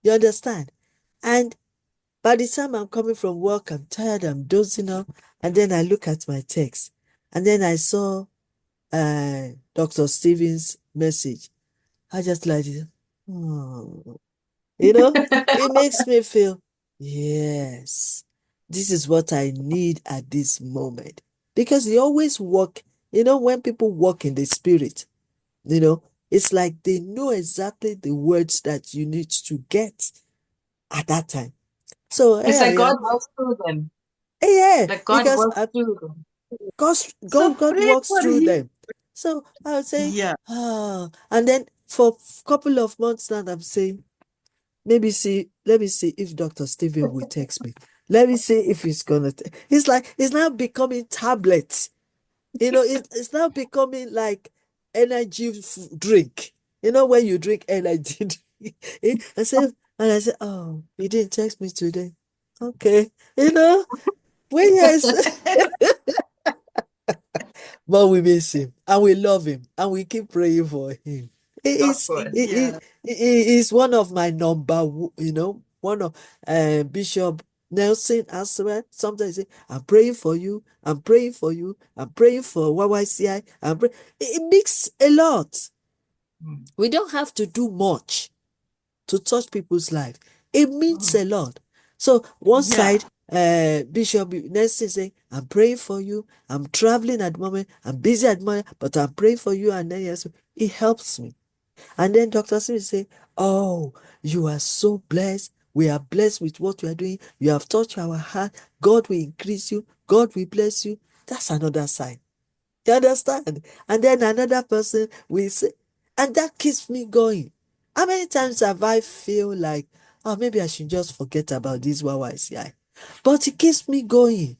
You understand? And by the time I'm coming from work, I'm tired, I'm dozing off, and then I look at my text, and then I saw Dr. Stevens' message. I just like it. Oh. It makes me feel, yes, this is what I need at this moment. Because you always walk, when people walk in the spirit, you know, it's like they know exactly the words that you need to get at that time. So It's here I like God am. works through them. Yeah, Like God because works through them. God So pray walks for through him. them. So I would say, Yeah. and then for a couple of months now, I'm saying, let me see if Dr. Steven will text me. Let me see if he's gonna. It's like it's now becoming tablets. It's now becoming like energy drink. When you drink energy drink. I said, oh, he didn't text me today. Okay, well, yes. But we miss him, and we love him, and we keep praying for him. He Of is course. Yeah. he is one of my one of Bishop Nelson as well. Sometimes say, I'm praying for you, I'm praying for you, I'm praying for YYCI. It makes a lot. We don't have to do much to touch people's life. It means a lot. So one Yeah. side, Bishop Nelson say, I'm praying for you. I'm traveling at the moment. I'm busy at the moment, but I'm praying for you. And then yes, it helps me. And then Dr. Smith say, oh, you are so blessed. We are blessed with what you are doing. You have touched our heart. God will increase you. God will bless you. That's another side. You understand? And then another person will say, and that keeps me going. How many times have I feel like, oh, maybe I should just forget about this YYCI? But it keeps me going.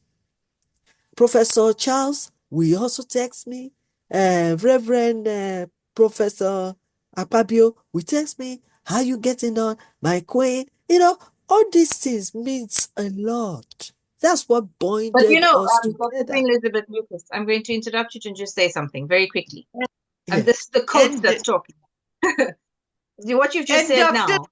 Professor Charles will also text me. Reverend Professor Akpabio will text me. How you getting on? My queen. All these things means a lot. That's what But bonded us Dr. together. Queen Elizabeth Lucas, I'm going to interrupt you and just say something very quickly. And Yeah. this is the coach And that's talking. What you've just and said Dr. now.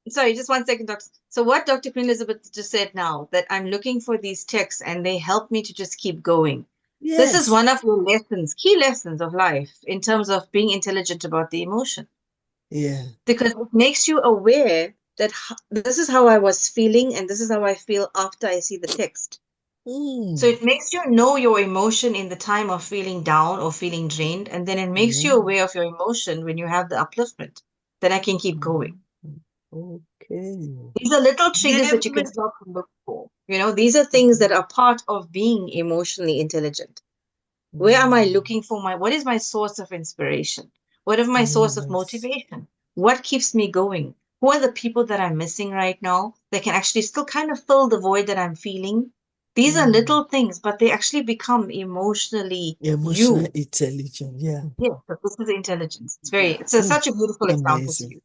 Sorry, just 1 second, Doctor. So what Dr. Queen Elizabeth just said now, that I'm looking for these texts and they help me to just keep going. This is Yes. one of your lessons, key lessons of life in terms of being intelligent about the emotion. Yeah. Because it makes you aware that this is how I was feeling and this is how I feel after I see the text. So Mm. it makes you know your emotion in the time of feeling down or feeling drained, and then it makes you Yeah. aware of your emotion when you have the upliftment. Then I can keep going. Okay. These are little triggers that you never, can start to look for. These are things that are part of being emotionally intelligent. Where am I Mm. looking for what is my source of inspiration? What is my source of Yes. motivation? What keeps me going? Who are the people that I'm missing right now that can actually still kind of fill the void that I'm feeling? These are Mm. little things, but they actually become emotionally Emotional you. intelligence. Yeah. Yeah, but this is intelligence. yeah. Mm. Such a beautiful example to Amazing. you.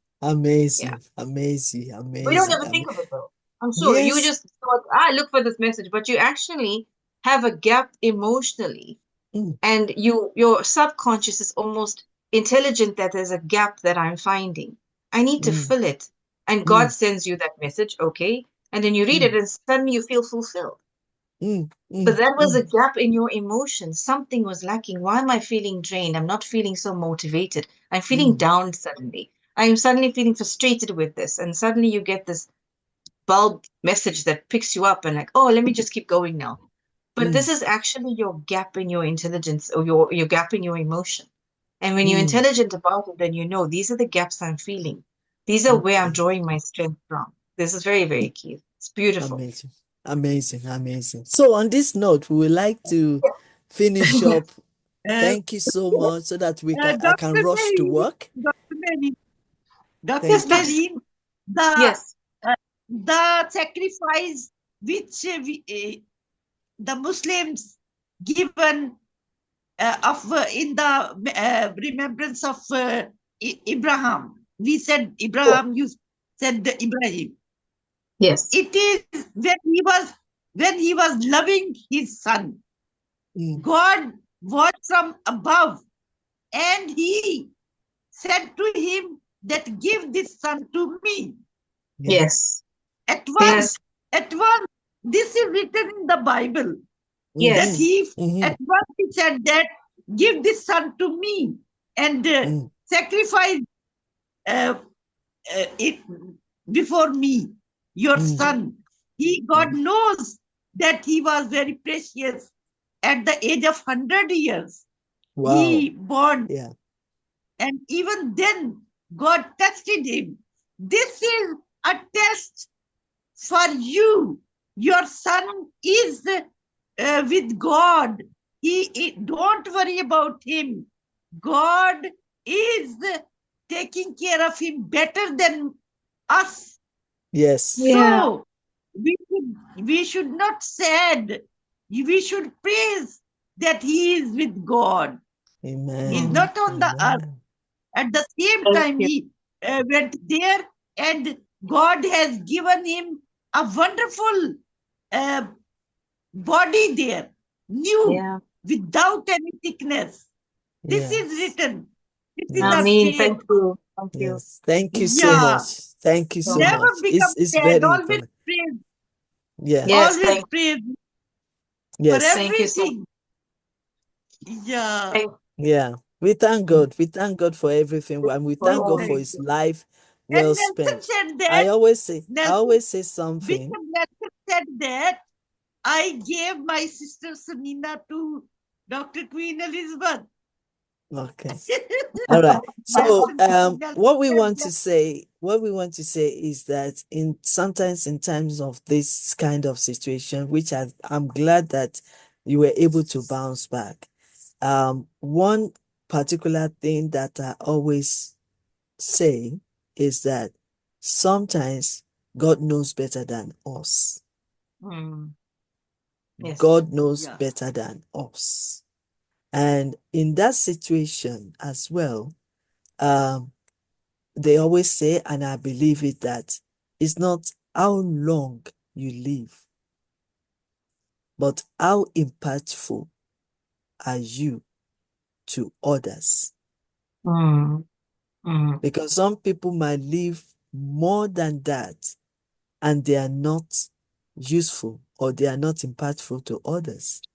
Yeah. Amazing. Amazing. We don't Amazing. ever think of it though. I'm sure you Yes. just thought, look for this message, but you actually have a gap emotionally, Mm. and your subconscious is almost intelligent that there's a gap that I'm finding. I need to Mm. fill it. And God Mm. sends you that message, okay? And then you read it Mm. and suddenly you feel fulfilled. Mm. But Mm. that was a Mm. gap in your emotions. Something was lacking. Why am I feeling drained? I'm not feeling so motivated. I'm feeling Mm. down suddenly. I'm suddenly feeling frustrated with this. And suddenly you get this bulb message that picks you up and like, oh, let me just keep going now. But this Mm. is actually your gap in your intelligence or your gap in your emotion. And when you're Mm. intelligent about it, then you know these are the gaps I'm feeling. These are where I'm Okay. drawing my strength from. This is very, very key. It's beautiful. Amazing. Amazing. Amazing. So on this note, we would like to finish up. Uh, Thank you so much so that I can Dr. rush to Mehreen, work. Dr. Mehreen, Dr. Yes, Thank you. Dr. Mehreen, the Yes. the sacrifice which the Muslims given of in the remembrance of Abraham. We said Yes. Abraham. You said Ibrahim. Yes. It is when he was loving his son. Mm. God watched from above, and he said to him that give this son to me. Yes. Yes. At Yes. once, at once, this is written in the Bible that Mm-hmm. Yes. he Mm-hmm. at once he said that give this son to me and Mm. sacrifice uh, it before me, your Mm. son. God Mm. knows that he was very precious at the age of 100 years. Wow. He born, Yeah. and even then, God tested him. This is a test for you. Your son is with God. Don't worry about him. God is taking care of him better than us. Yes. Yeah. So we should not sad. We should praise that he is with God. He is Mm. Amen. not on the earth. Amen. At the same Thank time, you. he went there, and God has given him a wonderful uh, body there, new, Yeah. without any sickness. This is Yes. written. This is I a Yes. mean, thank faith. you. Thank you Yes. Thank you so Yeah. much. Thank you so so much. Never much. become It's sad. very Always important. praise. Yeah. Yes, Always pray for Yes. thank you so everything. Yeah. thank, Yeah. We thank God. We thank God for everything. And we for thank God all. for Thank his you. life And well Nelson spent. said I that, always say, I Nelson, always say something. Bishop Nelson said that I gave my sister Samina to Dr. Queen Elizabeth. Okay. All right. So Nelson what we said want that. to say, is that in sometimes in times of this kind of situation, which I'm glad that you were able to bounce back. One particular thing that I always say is that sometimes God knows better than us. Yes. God knows Yeah. better than us. And in that situation as well, they always say, and I believe it, that it's not how long you live, but how impactful are you to others. Mm, mm, Because some people might live more than that and they are not useful or they are not impactful to others. Yeah.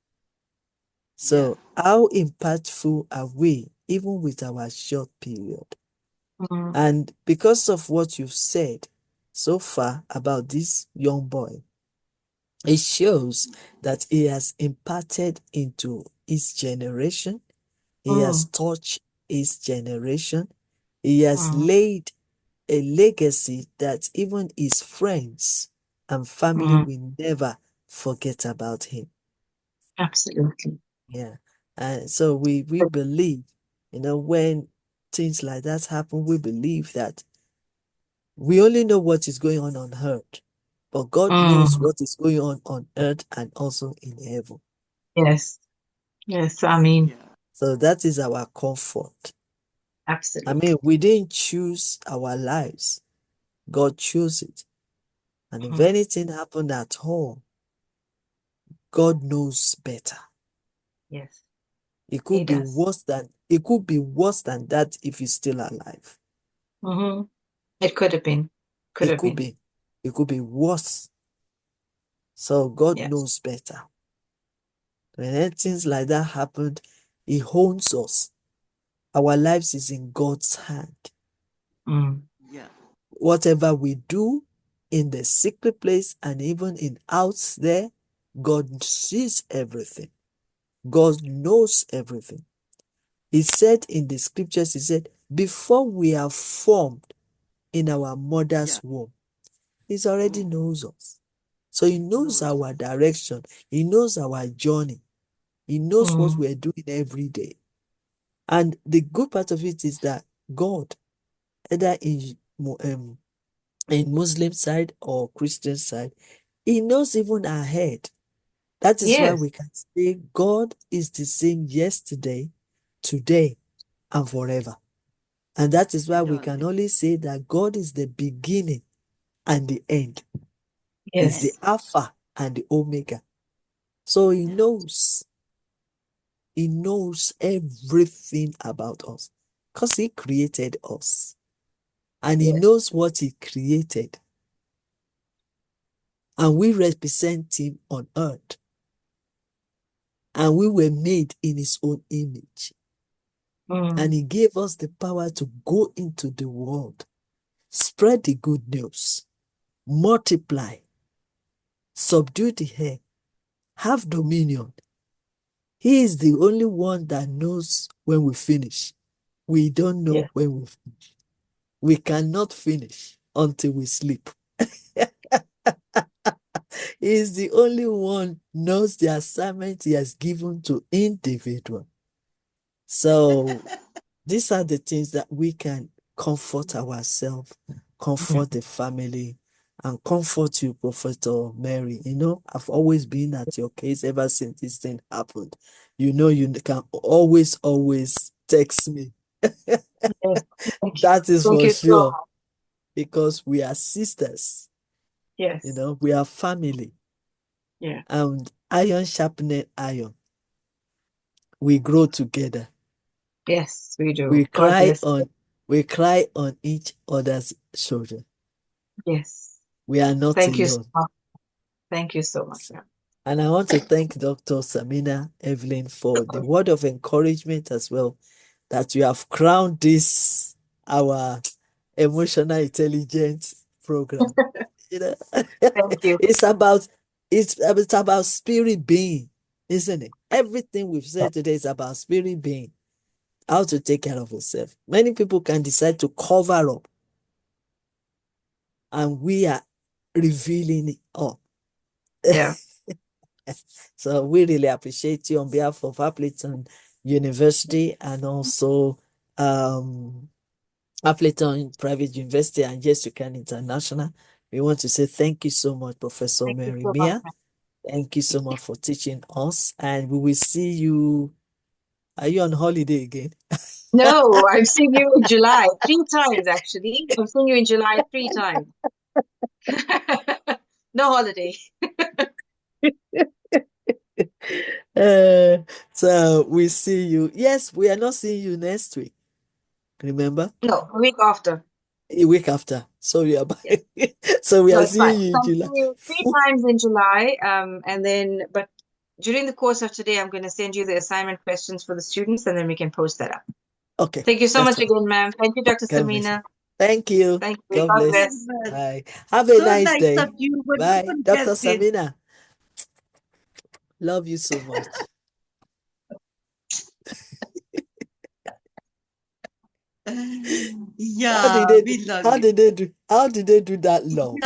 So, how impactful are we, even with our short period? mm, And because of what you've said so far about this young boy, it shows that he has imparted into his generation. He has mm, touched his generation. He has mm, laid a legacy that even his friends and family mm. will never forget about him. Absolutely. Yeah. And so we believe, when things like that happen, we believe that we only know what is going on earth, but God knows Mm, what is going on earth and also in heaven. yes. Yes. I mean, Yeah. So that is our comfort. I absolutely. mean, we didn't choose our lives. God chose it. And if Mm, anything happened at all, God knows better. yes. It He could be does. worse than that if he's still alive. Mm-hmm. It could have been. Could It have could been. be. It could be worse. So God Yes. knows better. When things like that happened, He owns us. Our lives is in God's hand. Mm, Yeah. Whatever we do in the secret place and even in out there, God sees everything. God knows everything. He said in the scriptures, He said, before we are formed in our Yeah. mother's womb, He already knows us. So He knows Knows. our direction. He knows our journey. He knows what mm, we're doing every day. And the good part of it is that God, either in Muslim side or Christian side, He knows even ahead. That is why yes. we can say God is the same yesterday, today, and forever. And that is why And we all can that. only say that God is the beginning and the end. He's the Yes. Alpha and the Omega. So He knows everything about us because He created us and He Yes. knows what He created. And we represent Him on earth. And we were made in His own image. And Mm, He gave us the power to go into the world, spread the good news, multiply, subdue the earth, have dominion. He is the only one that knows when we finish. We don't know yes. when we finish. We cannot finish until we sleep. He is the only one knows the assignment He has given to individual. So these are the things that we can comfort ourselves, Mm, comfort the family, and comfort you, Professor Mary. I've always been at your case ever since this thing happened. You can always text me. yes. Thank you. That is Thank for you so sure, much. because we are sisters, Yes. we are family, Yeah. and iron sharpened iron. We grow together. Yes, we We do. God cry bless. on we cry on each other's shoulder. Yes. We are not Thank you so alone. much. Thank you so much, ma'am. And I want to thank Dr. Samina Evelyn for the word of encouragement as well, that you have crowned this our emotional intelligence program. You know, Thank you. it's about spirit being, isn't it? Everything we've said today is about spirit being, how to take care of yourself. Many people can decide to cover up, and we are revealing it all. Yeah. So we really appreciate you on behalf of Appleton University and also Appleton Private University and YY.C.I International. We want to say thank you so much, Professor Thank you so much, Mehreen. ma'am. Thank you so much for teaching us, and we will see you. Are you on holiday again? No, I've seen you in July 3 times, actually. I've seen you in July 3 times. No holiday. So we see you. Yes, we are not seeing you next week. Remember? No, a week after. A week after. So we are back. Yeah. So we No, are it's fine. seeing you So in I'm July. seeing you 3 times in July. And then, but during the course of today, I'm going to send you the assignment questions for the students, and then we can post that up. Okay, Thank you so that's much fine. again, ma'am. Thank you, Dr. God bless you. Samina. Thank you. Thank you. God God bless. bless. Bye. Have a So nice nice day. of you, but Bye. you Dr. contested. Samina, love you so much. Yeah, How did they we love how you. did they do how did they do that love?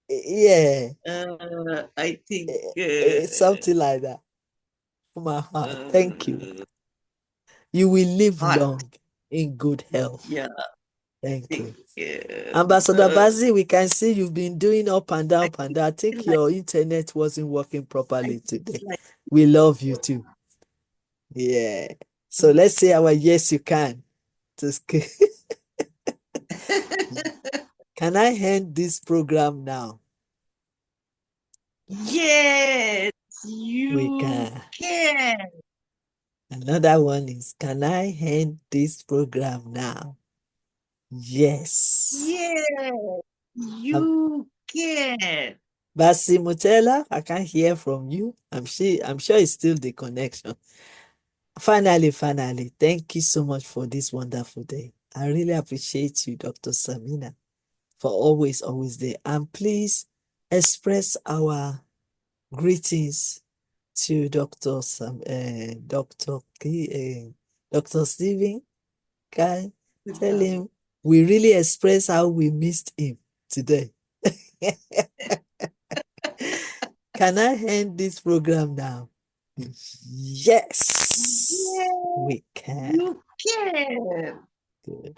Yeah, Yeah, I think it's something like that. From my heart. Thank you. You will live heart. long in good health. Yeah, Thank thank you. you. Ambassador Bazi, we can see you've been doing up and down, I up and down. I think feel your internet wasn't working I properly feel today. like We love you too. Yeah. So let's say our yes, you can. Can I end this program now? yes, We you can. can. Another one is, can I end this program now? Yes. Yes, Um, you can. Basi Mutela, I can't hear from you. I'm sure it's still the connection. Finally, thank you so much for this wonderful day. I really appreciate you, Dr. Samina, for always there. And please express our greetings to Dr. Stephen. Can tell him we really express how we missed him today. Can I end this program now? Yes, Yes, we can. you can. Good.